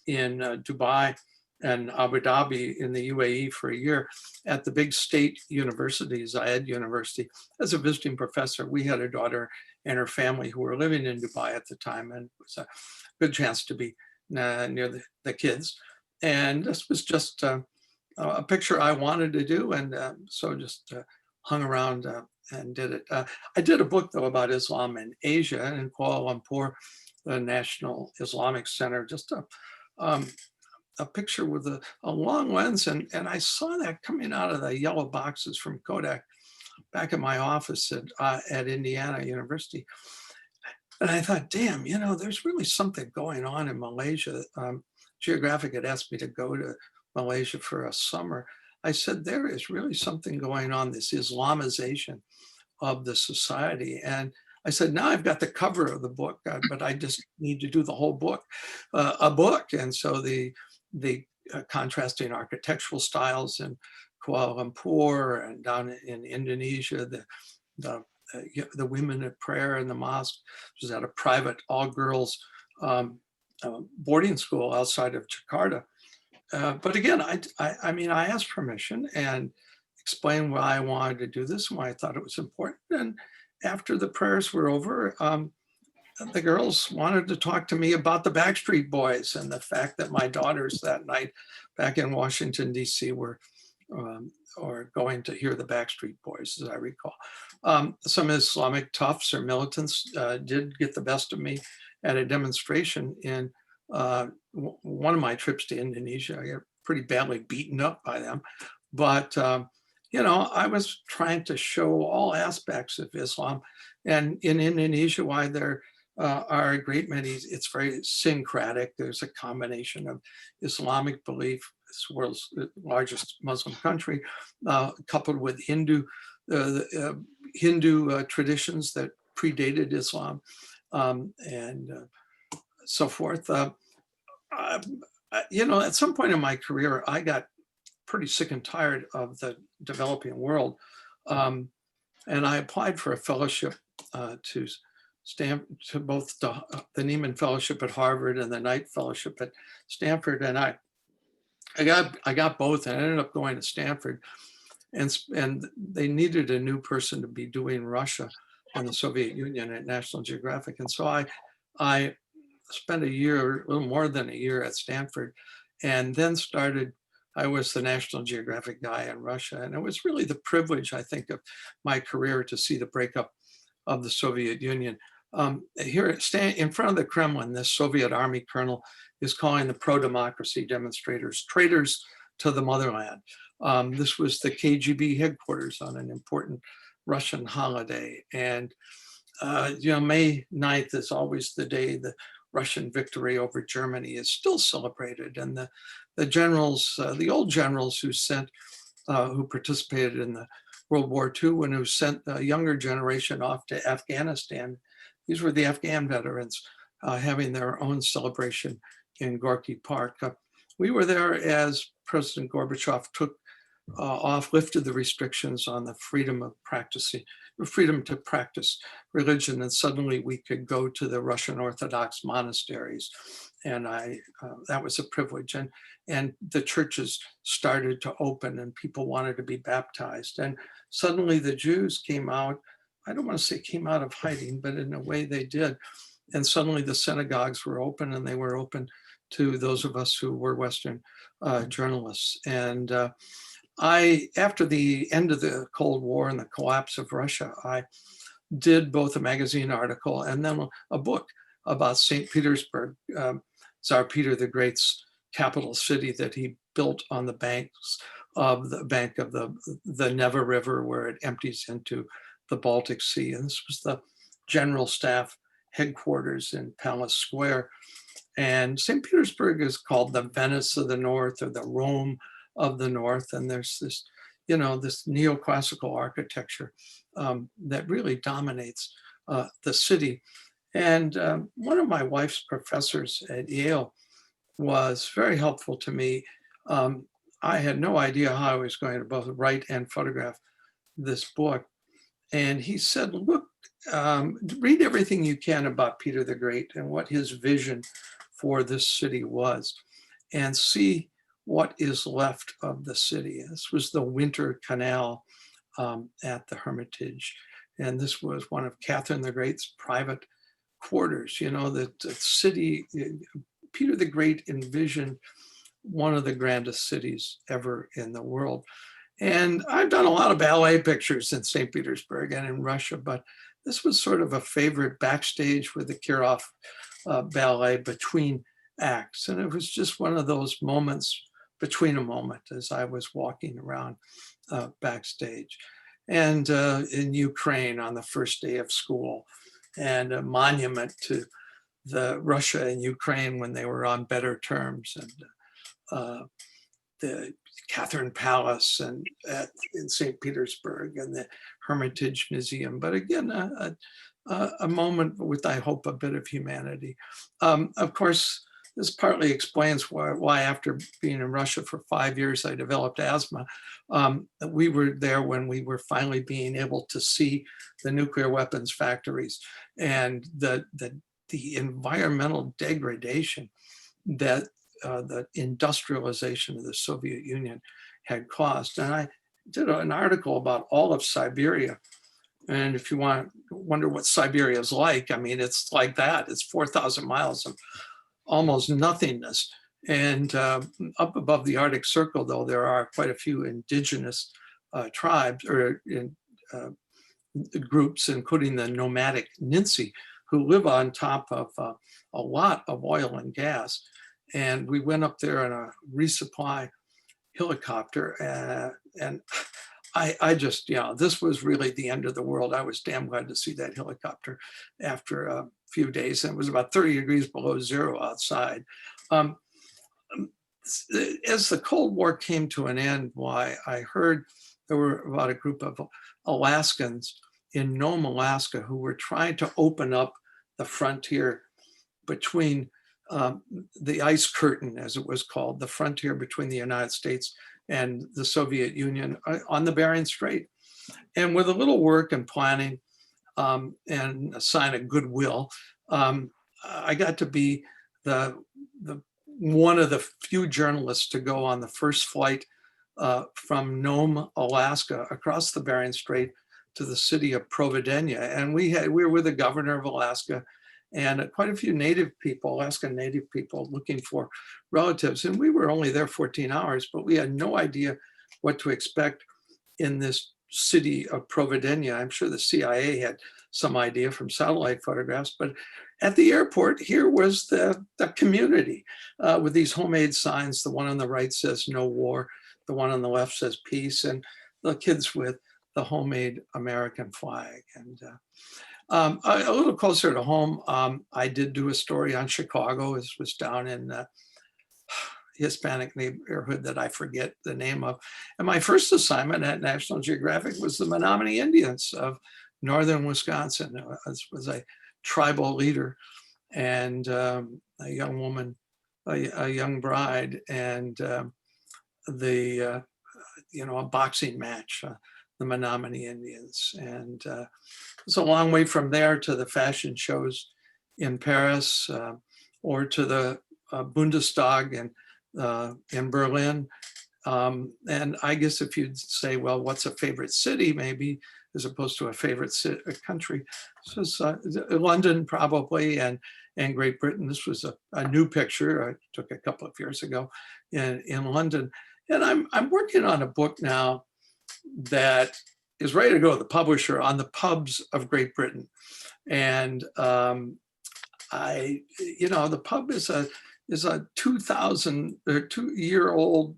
in Dubai and Abu Dhabi in the UAE for a year at the big state university, Zayed University, as a visiting professor. We had a daughter and her family who were living in Dubai at the time, and it was a good chance to be near the kids. And this was just a picture I wanted to do, and so just hung around and did it. I did a book, though, about Islam in Asia, and in Kuala Lumpur, the National Islamic Center, just a picture with a long lens, and I saw that coming out of the yellow boxes from Kodak back in my office at Indiana University. And I thought, damn, there's really something going on in Malaysia. Geographic had asked me to go to Malaysia for a summer. I said, there is really something going on, this Islamization of the society. And I said, now I've got the cover of the book, but I just need to do the whole book, a book. And so the contrasting architectural styles in Kuala Lumpur and down in Indonesia, the women at prayer in the mosque. It was at a private all-girls boarding school outside of Jakarta. but again, I mean, I asked permission and explained why I wanted to do this and why I thought it was important. And after the prayers were over, the girls wanted to talk to me about the Backstreet Boys and the fact that my daughters that night back in Washington, D.C. were or going to hear the Backstreet Boys, as I recall. Some Islamic toughs or militants did get the best of me at a demonstration in one of my trips to Indonesia. I got pretty badly beaten up by them. But, you know, I was trying to show all aspects of Islam. And in Indonesia, why there are a great many, it's very syncretic. There's a combination of Islamic belief, this world's largest Muslim country, coupled with Hindu traditions that predated Islam, and so forth. You know, at some point in my career, I got pretty sick and tired of the developing world, and I applied for a fellowship to both the Nieman Fellowship at Harvard and the Knight Fellowship at Stanford, and I got both, and I ended up going to Stanford, and they needed a new person to be doing Russia and the Soviet Union at National Geographic, and so I spent a year, a little more than a year at Stanford, and then I was the National Geographic guy in Russia, and it was really the privilege, I think, of my career to see the breakup of the Soviet Union. Here in front of the Kremlin, this Soviet army colonel is calling the pro-democracy demonstrators traitors to the motherland. This was the KGB headquarters on an important Russian holiday. And, you know, May 9th is always the day the Russian victory over Germany is still celebrated. And the generals, the old generals who participated in the World War II and who sent the younger generation off to Afghanistan, these were the Afghan veterans having their own celebration in Gorky Park. We were there as President Gorbachev lifted the restrictions on the freedom to practice religion, and suddenly we could go to the Russian Orthodox monasteries, and that was a privilege. And the churches started to open, and people wanted to be baptized, and suddenly the Jews came out. I don't want to say came out of hiding, but in a way they did. And suddenly the synagogues were open, and they were open to those of us who were Western journalists. And after the end of the Cold War and the collapse of Russia, I did both a magazine article and then a book about St. Petersburg, Tsar Peter the Great's capital city that he built on the bank of the Neva River, where it empties into the Baltic Sea. And this was the general staff headquarters in Palace Square. And St. Petersburg is called the Venice of the North, or the Rome of the North. And there's this, you know, this neoclassical architecture that really dominates the city. And one of my wife's professors at Yale was very helpful to me. I had no idea how I was going to both write and photograph this book. And he said, look, read everything you can about Peter the Great and what his vision for this city was, and see what is left of the city. This was the Winter Canal at the Hermitage. And this was one of Catherine the Great's private quarters. You know, the city, Peter the Great envisioned one of the grandest cities ever in the world. And I've done a lot of ballet pictures in St. Petersburg and in Russia, but this was sort of a favorite backstage with the Kirov ballet between acts. And it was just one of those moments between a moment as I was walking around backstage. And in Ukraine on the first day of school, and a monument to the Russia and Ukraine when they were on better terms, and the Catherine Palace and in St. Petersburg, and the Hermitage Museum. But again, a moment with, I hope, a bit of humanity. Of course, this partly explains why after being in Russia for 5 years, I developed asthma. We were there when we were finally being able to see the nuclear weapons factories and the environmental degradation that the industrialization of the Soviet Union had caused. And I did an article about all of Siberia. And if you wonder what Siberia is like, I mean, it's like that. It's 4,000 miles of almost nothingness. And up above the Arctic Circle, though, there are quite a few indigenous tribes or groups, including the nomadic Ninsi, who live on top of a lot of oil and gas. And we went up there in a resupply helicopter, and I just, this was really the end of the world. I was damn glad to see that helicopter after a few days. And it was about 30 degrees below zero outside. As the Cold War came to an end, I heard there were about a group of Alaskans in Nome, Alaska, who were trying to open up the frontier between the ice curtain, as it was called, the frontier between the United States and the Soviet Union on the Bering Strait. And with a little work and planning and a sign of goodwill, I got to be one of the few journalists to go on the first flight from Nome, Alaska, across the Bering Strait to the city of Providence. And we were with the governor of Alaska and quite a few native people, Alaskan native people, looking for relatives. And we were only there 14 hours, but we had no idea what to expect in this city of Providence. I'm sure the CIA had some idea from satellite photographs, but at the airport, here was the community with these homemade signs. The one on the right says no war, the one on the left says peace, and the kids with the homemade American flag. And a little closer to home, I did do a story on Chicago. This was down in Hispanic neighborhood that I forget the name of. And my first assignment at National Geographic was the Menominee Indians of northern Wisconsin. It was a tribal leader and a young woman, a young bride, and a boxing match, the Menominee Indians. And it's a long way from there to the fashion shows in Paris or to the Bundestag in Berlin. And I guess if you'd say, well, what's a favorite city, maybe, as opposed to a favorite country, so London probably, and Great Britain. This was a new picture I took a couple of years ago in London. And I'm working on a book now that is ready to go to the publisher on the pubs of Great Britain. And the pub is a 2,000-year-old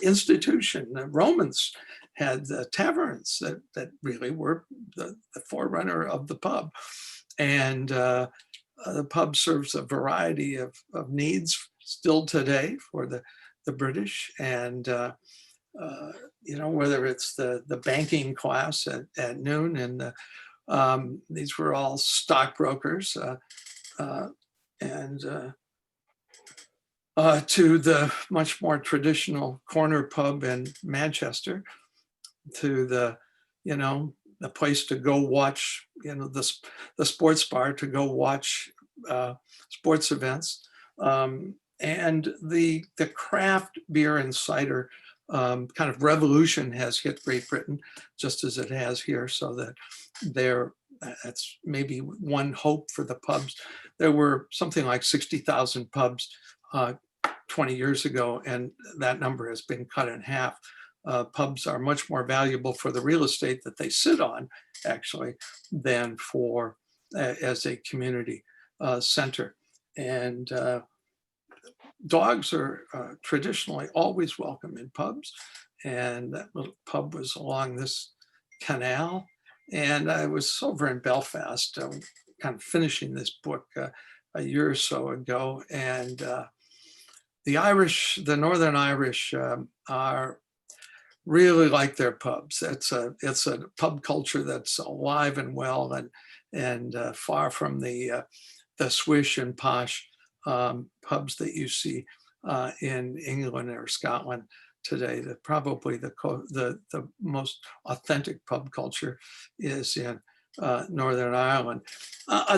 institution. The Romans had the taverns that really were the forerunner of the pub. And the pub serves a variety of needs still today for the British. And whether it's the banking class at noon, and these were all stockbrokers, and to the much more traditional corner pub in Manchester, to the place to go watch, the sports bar to go watch sports events, and the craft beer and cider kind of revolution has hit Great Britain, just as it has here, so that that's maybe one hope for the pubs. There were something like 60,000 pubs 20 years ago, and that number has been cut in half. Pubs are much more valuable for the real estate that they sit on, actually, than for as a community center. And dogs are traditionally always welcome in pubs. And that little pub was along this canal. And I was over in Belfast, kind of finishing this book a year or so ago. And the Northern Irish are really like their pubs. It's a pub culture that's alive and well, and far from the swish and posh pubs that you see in England or Scotland today. That probably the most authentic pub culture is in Northern Ireland.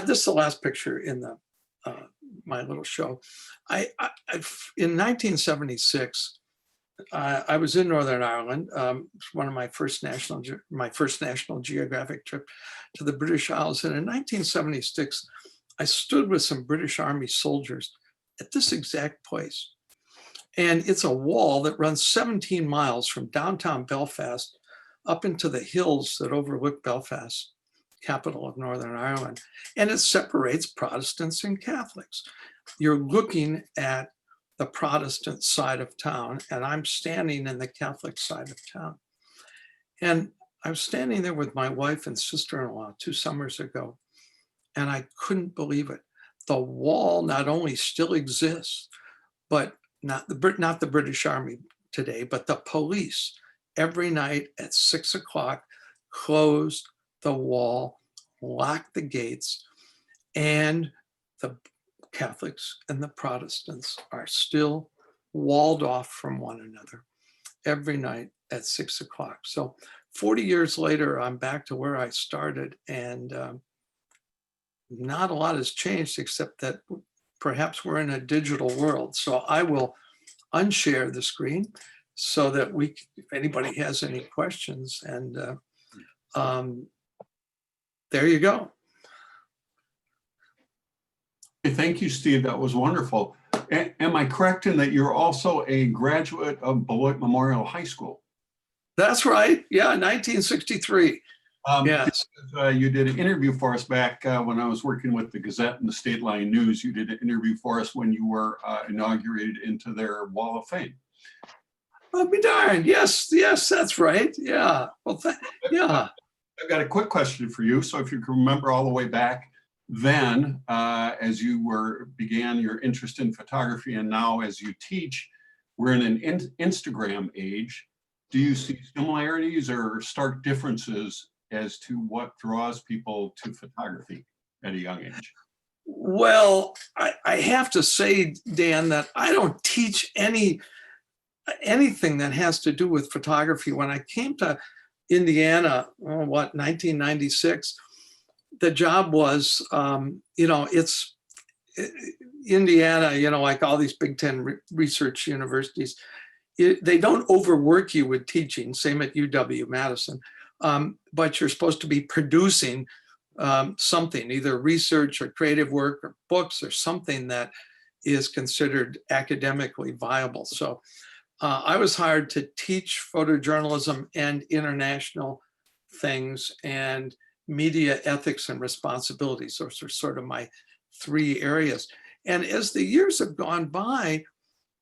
This is the last picture in my little show. In 1976, I was in Northern Ireland. One of my first National Geographic trip to the British Isles. And in 1976, I stood with some British Army soldiers at this exact place. And it's a wall that runs 17 miles from downtown Belfast up into the hills that overlook Belfast, capital of Northern Ireland. And it separates Protestants and Catholics. You're looking at the Protestant side of town, and I'm standing in the Catholic side of town. And I was standing there with my wife and sister-in-law 2 summers ago, and I couldn't believe it. The wall not only still exists, but not the British Army today, but the police every night at 6 o'clock closed the wall, locked the gates, and the Catholics and the Protestants are still walled off from one another every night at 6 o'clock. So 40 years later, I'm back to where I started, and not a lot has changed except that perhaps we're in a digital world. So I will unshare the screen so that if anybody has any questions, and there you go. Thank you, Steve. That was wonderful. Am I correct in that you're also a graduate of Beloit Memorial High School? That's right. Yeah, 1963. Yes. You did an interview for us back when I was working with the Gazette and the State Line News. You did an interview for us when you were inaugurated into their Wall of Fame. I'll be darned. Yes, that's right. Yeah. Well, yeah. I've got a quick question for you. So if you can remember all the way back then, as you began your interest in photography, and now as you teach, we're in an Instagram age. Do you see similarities or stark differences as to what draws people to photography at a young age? Well, I have to say, Dan, that I don't teach anything that has to do with photography. When I came to Indiana, 1996, the job was, it's Indiana, like all these Big Ten research universities, they don't overwork you with teaching, same at UW-Madison, but you're supposed to be producing something, either research or creative work or books or something that is considered academically viable. So I was hired to teach photojournalism and international things and media ethics and responsibilities. Those are sort of my 3 areas. And as the years have gone by,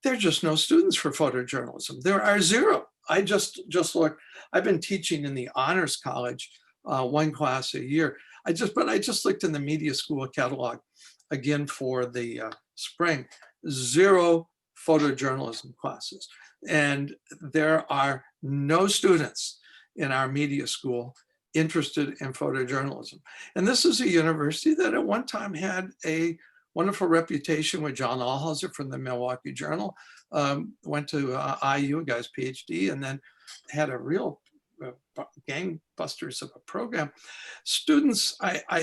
there are just no students for photojournalism. There are 0. I just looked. I've been teaching in the honors college, 1 class a year. I just looked in the media school catalog again for the spring. 0 photojournalism classes. And there are no students in our media school interested in photojournalism. And this is a university that at one time had a wonderful reputation with John Alhauser from the Milwaukee Journal, went to IU, got his PhD, and then had a real gangbusters of a program. Students,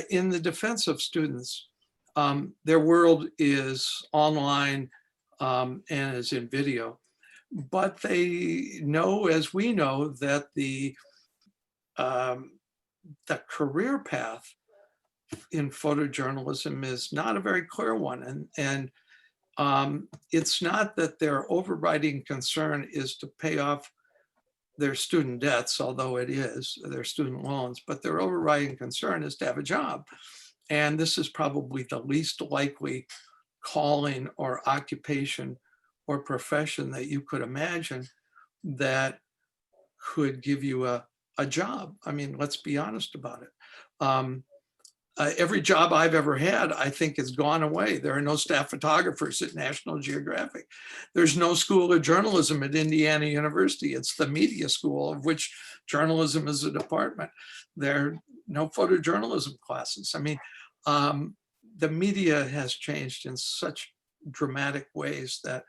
in the defense of students, their world is online and is in video, but they know, as we know, that the career path in photojournalism is not a very clear one. And it's not that their overriding concern is to pay off their student debts, although it is their student loans, but their overriding concern is to have a job. And this is probably the least likely calling or occupation or profession that you could imagine that could give you a job. I mean, let's be honest about it. Every job I've ever had, I think, has gone away. There are no staff photographers at National Geographic. There's no school of journalism at Indiana University. It's the media school, of which journalism is a department. There are no photojournalism classes. I mean, the media has changed in such dramatic ways that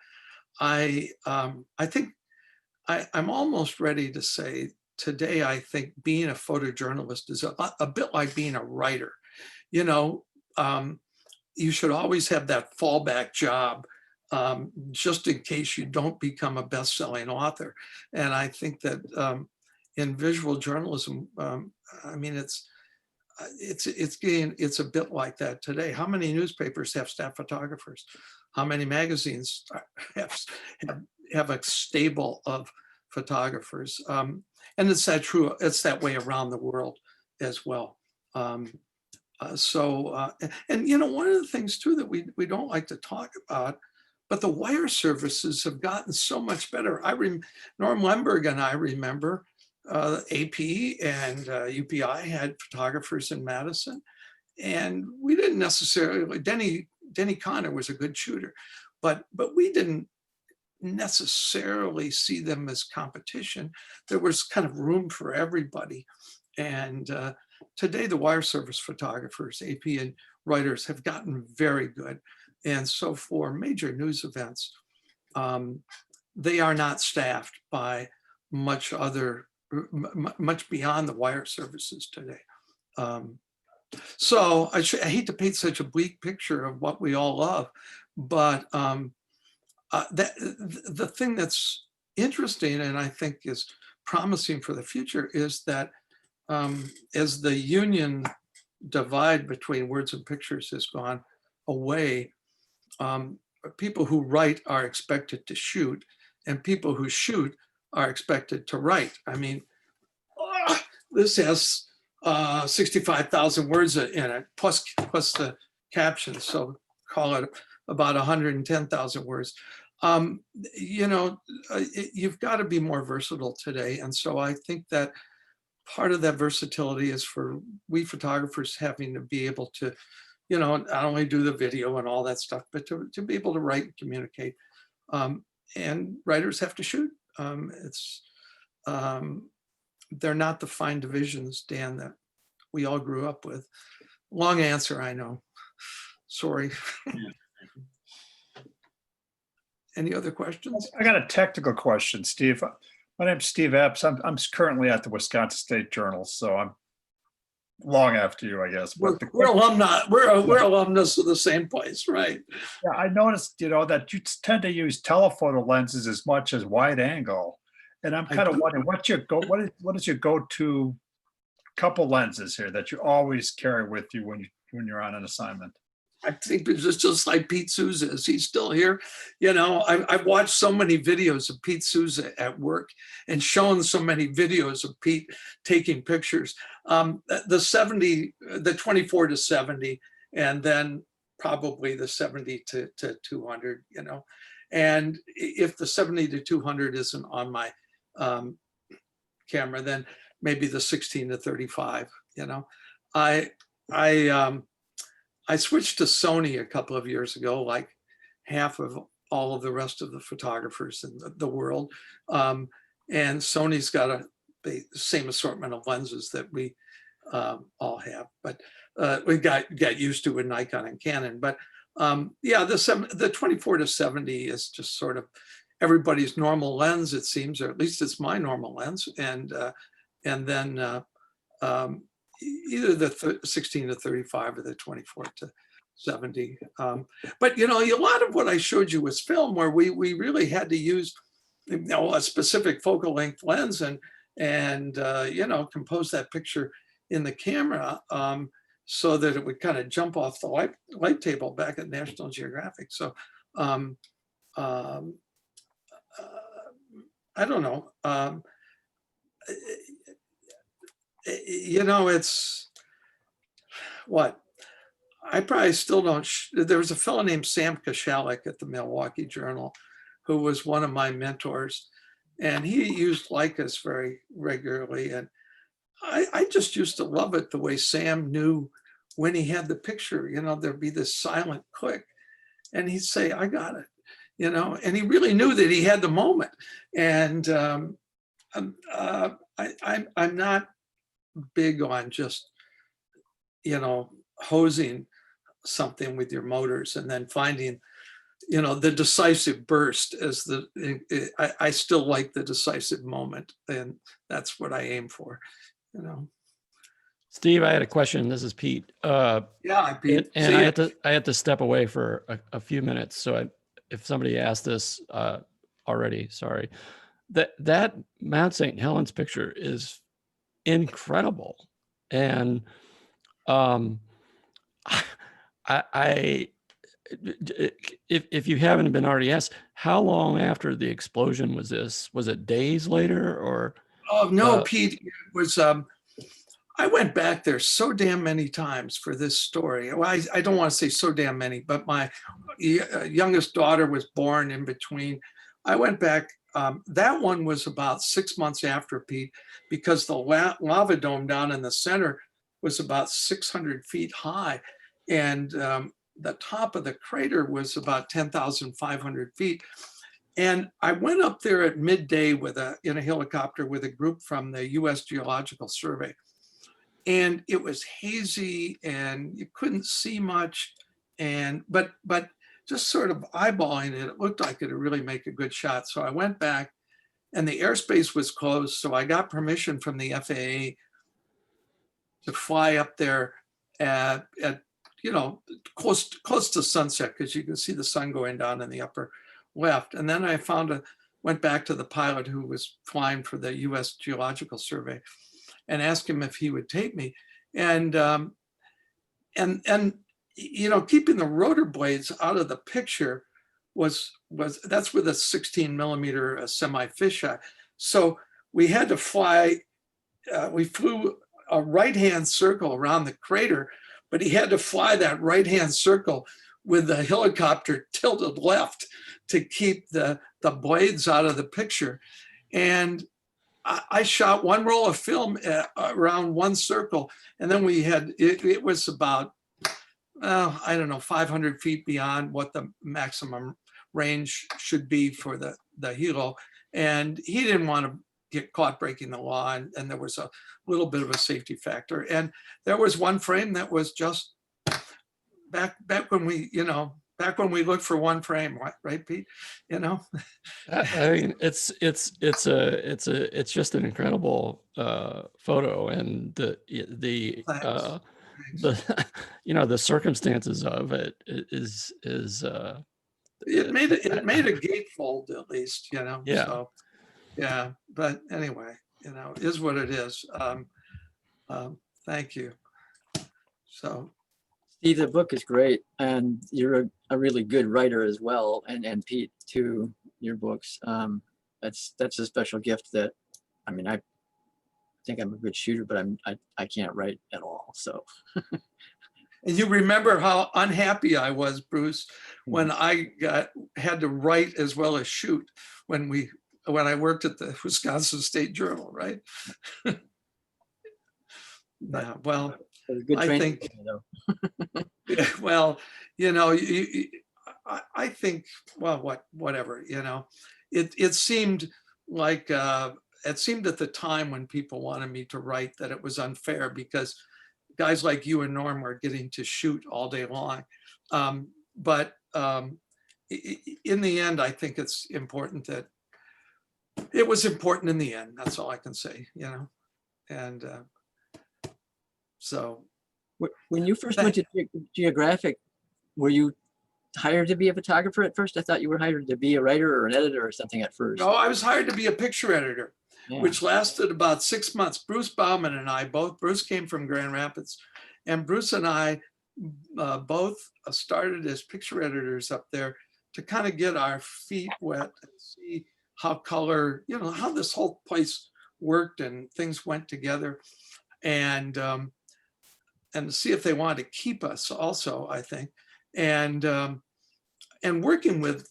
I'm almost ready to say today, I think being a photojournalist is a bit like being a writer. you should always have that fallback job, just in case you don't become a best-selling author. And I think that in visual journalism, I mean, it's a bit like that today. How many newspapers have staff photographers? How many magazines have a stable of photographers? And it's that true. It's that way around the world as well. And you know, one of the things too that we don't like to talk about, but the wire services have gotten so much better. Norm Lenburg and I remember AP and UPI had photographers in Madison, and we didn't necessarily, Denny Connor was a good shooter, but we didn't necessarily see them as competition. There was kind of room for everybody. And today the wire service photographers, AP and writers, have gotten very good. And so for major news events, they are not staffed by much beyond the wire services today. So I hate to paint such a bleak picture of what we all love, but the thing that's interesting and I think is promising for the future is that as the union divide between words and pictures has gone away, people who write are expected to shoot, and people who shoot are expected to write. I mean, this has 65,000 words in it, plus the captions, so call it about 110,000 words. You know, you've got to be more versatile today, and so I think that part of that versatility is for we photographers having to be able to, you know, not only do the video and all that stuff, but to be able to write and communicate. And writers have to shoot. They're not the fine divisions, Dan, that we all grew up with. Long answer, I know. Sorry. Any other questions? I got a technical question, Steve. My name's Steve Epps. I'm currently at the Wisconsin State Journal, so I'm long after you, I guess. But We're alumni. We're alumnus of the same place, right? Yeah, I noticed, you know, that you tend to use telephoto lenses as much as wide angle, and I'm kind of wondering what is your go-to couple lenses here that you always carry with you when you're on an assignment? I think it's just like Pete Souza. Is he still here? You know, I've watched so many videos of Pete Souza at work and shown so many videos of Pete taking pictures. The 24 to 70, and then probably the 70 to 200, you know. And if the 70 to 200 isn't on my camera, then maybe the 16 to 35, you know. I switched to Sony a couple of years ago, like half of all of the rest of the photographers in the world. And Sony's got the same assortment of lenses that we all have, but we got used to with Nikon and Canon. But yeah, the 24 to 70 is just sort of everybody's normal lens, it seems, or at least it's my normal lens. And then either the 16 to 35 or the 24 to 70. But, you know, a lot of what I showed you was film where we really had to use, you know, a specific focal length lens and you know, compose that picture in the camera so that it would kind of jump off the light table back at National Geographic. So I don't know. You know, it's what I probably still don't. There was a fellow named Sam Kashalik at the Milwaukee Journal who was one of my mentors, and he used Leicas very regularly. And I just used to love it the way Sam knew when he had the picture, you know, there'd be this silent click and he'd say, I got it, you know, and he really knew that he had the moment. And I'm not big on just, you know, hosing something with your motors and then finding, you know, the decisive burst as I still like the decisive moment, and that's what I aim for, you know. Steve, I had a question. This is Pete. Yeah, Pete. And I had to step away for a few minutes. So if somebody asked this already, sorry. That Mount St. Helens picture is incredible, and I if you haven't been already asked, how long after the explosion was this? Was it days later or? Oh no, Pete, it was. I went back there so damn many times for this story. Well, I don't want to say so damn many, but my youngest daughter was born in between. I went back. That one was about 6 months after, Pete, because the lava dome down in the center was about 600 feet high. And the top of the crater was about 10,500 feet. And I went up there at midday in a helicopter with a group from the US Geological Survey. And it was hazy and you couldn't see much. But just sort of eyeballing it, it looked like it would really make a good shot. So I went back and the airspace was closed. So I got permission from the FAA to fly up there at close to sunset, because you can see the sun going down in the upper left. And then I went back to the pilot who was flying for the US Geological Survey and asked him if he would take me. And keeping the rotor blades out of the picture that's with a 16 millimeter semi fisheye. So we had to fly, we flew a right-hand circle around the crater, but he had to fly that right-hand circle with the helicopter tilted left to keep the blades out of the picture. And I shot one roll of film around one circle, and then we had, it was about, I don't know, 500 feet beyond what the maximum range should be for the helo. And he didn't want to get caught breaking the law, and there was a little bit of a safety factor. And there was one frame that was just back when we looked for one frame, right, Pete? I mean, it's just an incredible photo, and the circumstances of it is it made a gatefold at least, Yeah. So, yeah, but anyway, it is what it is. Thank you. So, Steve, the book is great, and you're a really good writer as well, and Pete too. Your books, that's a special gift. That, I mean, I think I'm a good shooter, but I can't write at all. So. And you remember how unhappy I was, Bruce, when I had to write as well as shoot when I worked at the Wisconsin State Journal, right? Yeah, well, I think, well, I think, well, whatever, it seemed like, it seemed at the time when people wanted me to write that it was unfair because guys like you and Norm were getting to shoot all day long. But in the end, I think it's important that it was important in the end. That's all I can say, and so. When you first went to Geographic, were you hired to be a photographer at first? I thought you were hired to be a writer or an editor or something at first. No, I was hired to be a picture editor. Yeah. Which lasted about 6 months. Bruce Bauman and I Bruce came from Grand Rapids, and Bruce and I both started as picture editors up there to kind of get our feet wet and see how color, how this whole place worked and things went together, and see if they wanted to keep us also, I think. And working with,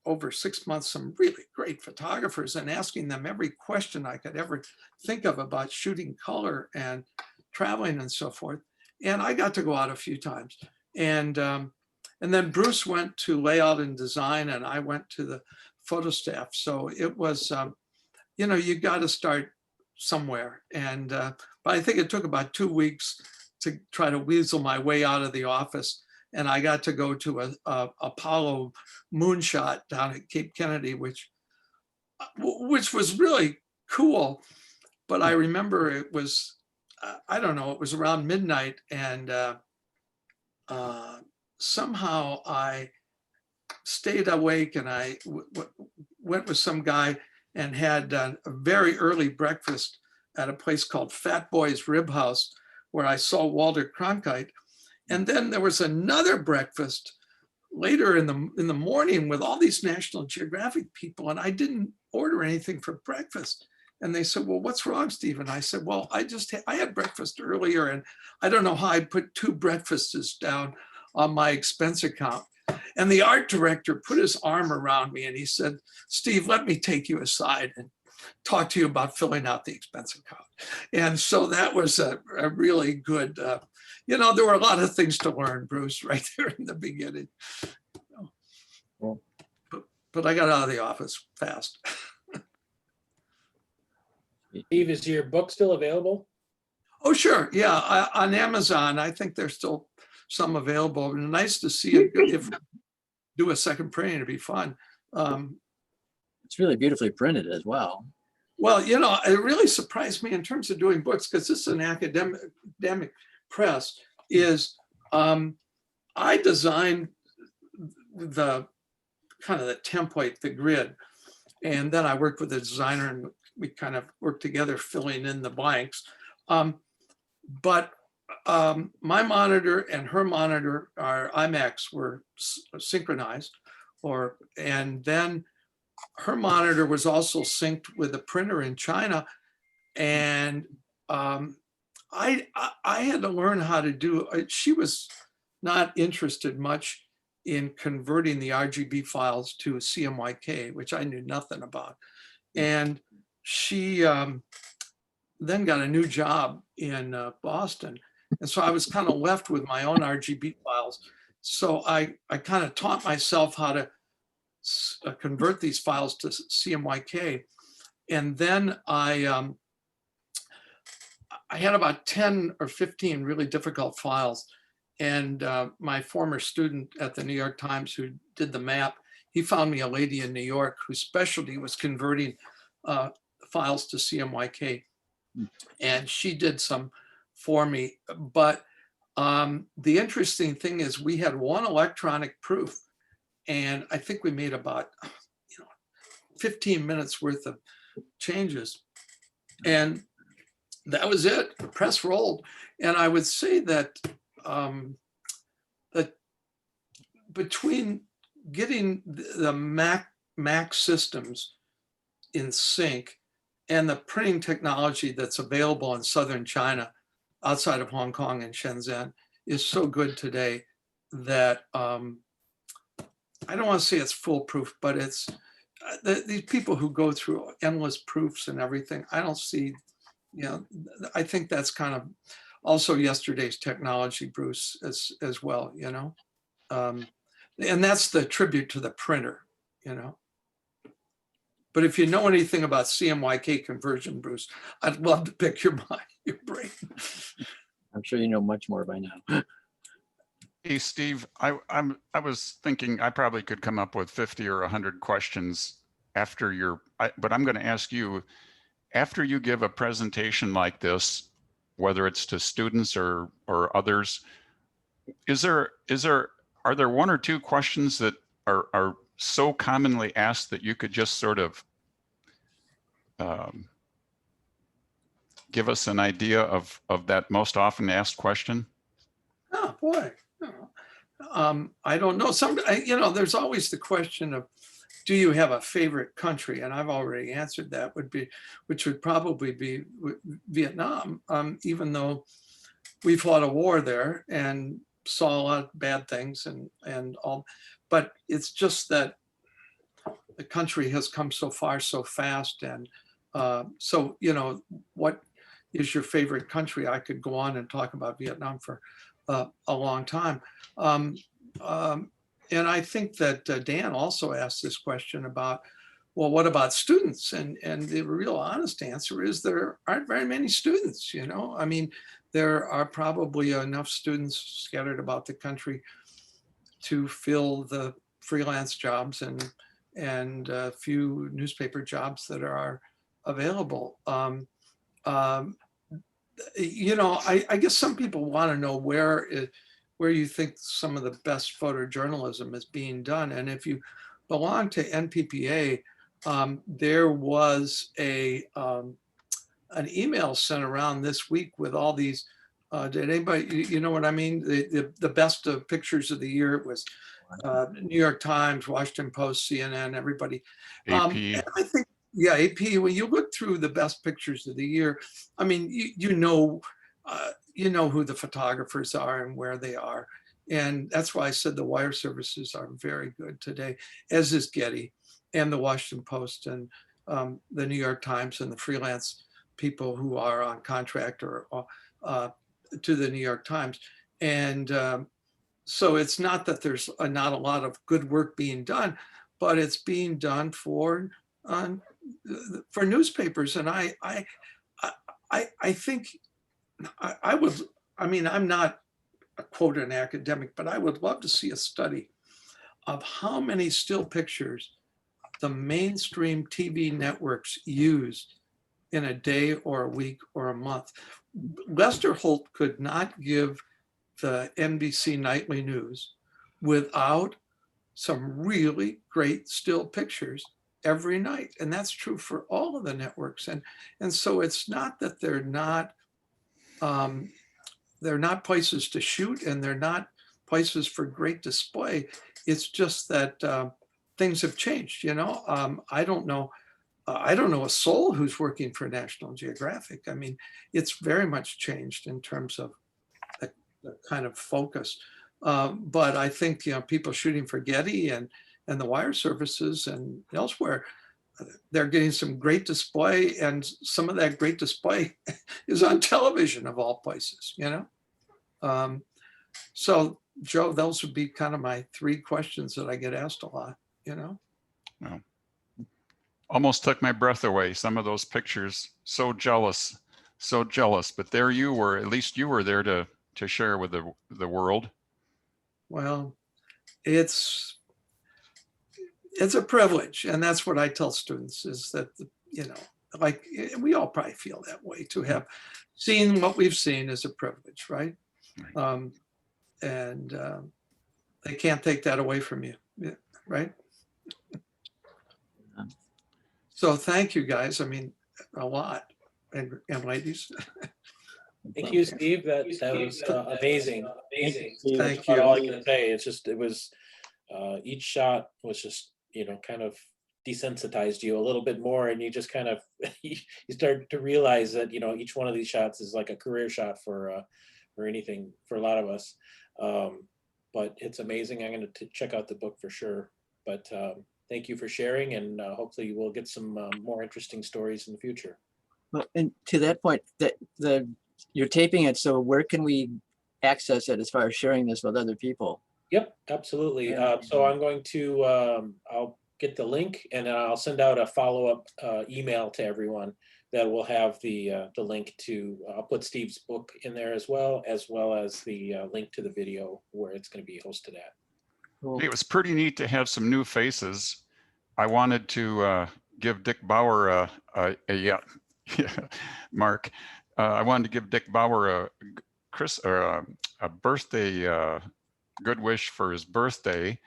over 6 months, some really great photographers, and asking them every question I could ever think of about shooting color and traveling and so forth. And I got to go out a few times. And then Bruce went to layout and design, and I went to the photo staff. So it was, you got to start somewhere. And but I think it took about 2 weeks to try to weasel my way out of the office. And I got to go to a Apollo moonshot down at Cape Kennedy, which was really cool. But I remember it was I don't know, it was around midnight, and somehow I stayed awake, and I went with some guy and had a very early breakfast at a place called Fat Boy's Rib House, where I saw Walter Cronkite. And then there was another breakfast later in the morning with all these National Geographic people, and I didn't order anything for breakfast. And they said, well, what's wrong, Steve? And I said, well, I had breakfast earlier, and I don't know how I put 2 breakfasts down on my expense account. And the art director put his arm around me and he said, Steve, let me take you aside and talk to you about filling out the expense account. And so that was a really good, there were a lot of things to learn, Bruce, right there in the beginning. But I got out of the office fast. Steve, is your book still available? Oh, sure. Yeah, on Amazon. I think there's still some available. And nice to see it. If do a second printing, it'd be fun. It's really beautifully printed as well. Well, it really surprised me in terms of doing books, because this is an academic press, is I designed the kind of the template, the grid, and then I worked with the designer and we kind of worked together filling in the blanks. But my monitor and her monitor, our IMAX, were synchronized, and then her monitor was also synced with a printer in China. And I had to learn how to do, she was not interested much in converting the RGB files to CMYK, which I knew nothing about. And she then got a new job in Boston. And so I was kind of left with my own RGB files. So I kind of taught myself how to convert these files to CMYK. And then I had about 10 or 15 really difficult files. And my former student at the New York Times who did the map, he found me a lady in New York whose specialty was converting files to CMYK. And she did some for me. But the interesting thing is we had one electronic proof, and I think we made about 15 minutes worth of changes. And that was it. The press rolled. And I would say that that between getting the Mac systems in sync and the printing technology that's available in southern China, outside of Hong Kong and Shenzhen, is so good today that I don't want to say it's foolproof, but it's these people who go through endless proofs and everything. I don't see, I think that's kind of also yesterday's technology, Bruce, as well, and that's the tribute to the printer, But if you know anything about CMYK conversion, Bruce, I'd love to pick your brain. I'm sure you know much more by now. Hey, Steve, I was thinking I probably could come up with 50 or 100 questions after but I'm going to ask you, after you give a presentation like this, whether it's to students or others, are there 1 or 2 questions that are so commonly asked that you could just sort of give us an idea of that most often asked question? Oh boy, I don't know. There's always the question of, do you have a favorite country? And I've already answered that. Which would probably be Vietnam, even though we fought a war there and saw a lot of bad things and all. But it's just that the country has come so far so fast, and so what is your favorite country? I could go on and talk about Vietnam for a long time. And I think that Dan also asked this question about, well, what about students? And the real honest answer is there aren't very many students, I mean, there are probably enough students scattered about the country to fill the freelance jobs and a few newspaper jobs that are available. you know, I guess some people want to know where you think some of the best photojournalism is being done. And if you belong to NPPA, there was an email sent around this week with all these. Did anybody, you know what I mean? The best of pictures of the year. It was New York Times, Washington Post, CNN, everybody. AP. And I think, yeah, AP. When you look through the best pictures of the year, I mean, you know who the photographers are and where they are, and that's why I said the wire services are very good today, as is Getty, and the Washington Post, and the New York Times, and the freelance people who are on contract or to the New York Times. And so it's not that there's not a lot of good work being done, but it's being done for newspapers. And I think I would, I mean, I'm not a quote an academic, but I would love to see a study of how many still pictures the mainstream TV networks use in a day or a week or a month. Lester Holt could not give the NBC Nightly News without some really great still pictures every night. And that's true for all of the networks. And so it's not that they're not places to shoot, and they're not places for great display. It's just that things have changed, you know. I don't know a soul who's working for National Geographic. I mean, it's very much changed in terms of the kind of focus. But I think, you know, people shooting for Getty and the wire services and elsewhere, they're getting some great display, and some of that great display is on television of all places, you know? So Joe, those would be kind of my 3 questions that I get asked a lot, you know? Well, almost took my breath away. Some of those pictures, so jealous, but there you were, at least you were there to share with the world. Well, it's a privilege. And that's what I tell students, is that, you know, like we all probably feel that way, to have seen what we've seen is a privilege, right? And they can't take that away from you, right? So thank you guys. I mean, a lot, and ladies. Thank you, Steve. That was amazing. Thank That's all I you. can say. It was each shot was just, you know, kind of desensitized you a little bit more, and you just kind of you start to realize that, you know, each one of these shots is like a career shot for anything for a lot of us. But it's amazing. I'm going to check out the book for sure. But thank you for sharing, and hopefully we'll get some more interesting stories in the future. Well, and to that point, that you're taping it, so where can we access it as far as sharing this with other people? Yep, absolutely. So I'm going to I'll get the link, and then I'll send out a follow-up email to everyone that will have the link to. I'll put Steve's book in there as well as the link to the video where it's going to be hosted at. Cool. It was pretty neat to have some new faces. I wanted to give Dick Bauer Mark. I wanted to give Dick Bauer a birthday good wish for his birthday,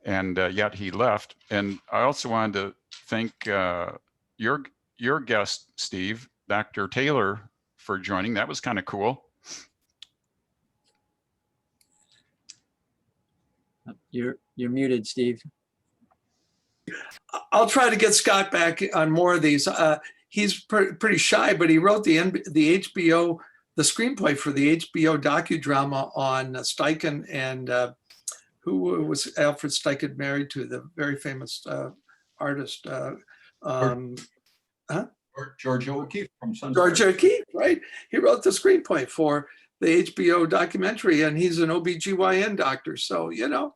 and yet he left. And I also wanted to thank your guest, Steve, Dr. Taylor, for joining. That was kind of cool. You're muted, Steve. I'll try to get Scott back on more of these. He's pretty shy, but he wrote the HBO, the screenplay for the HBO docudrama on Steichen, and who was Alfred Steichen married to, the very famous artist. George O'Keefe from Sunset. George O'Keefe, right? He wrote the screenplay for the HBO documentary, and he's an OBGYN doctor. So, you know,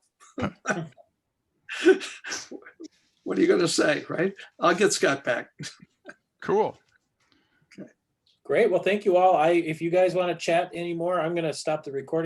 what are you going to say, right? I'll get Scott back. Cool. Great. Well, thank you all. If you guys want to chat anymore, I'm going to stop the recording.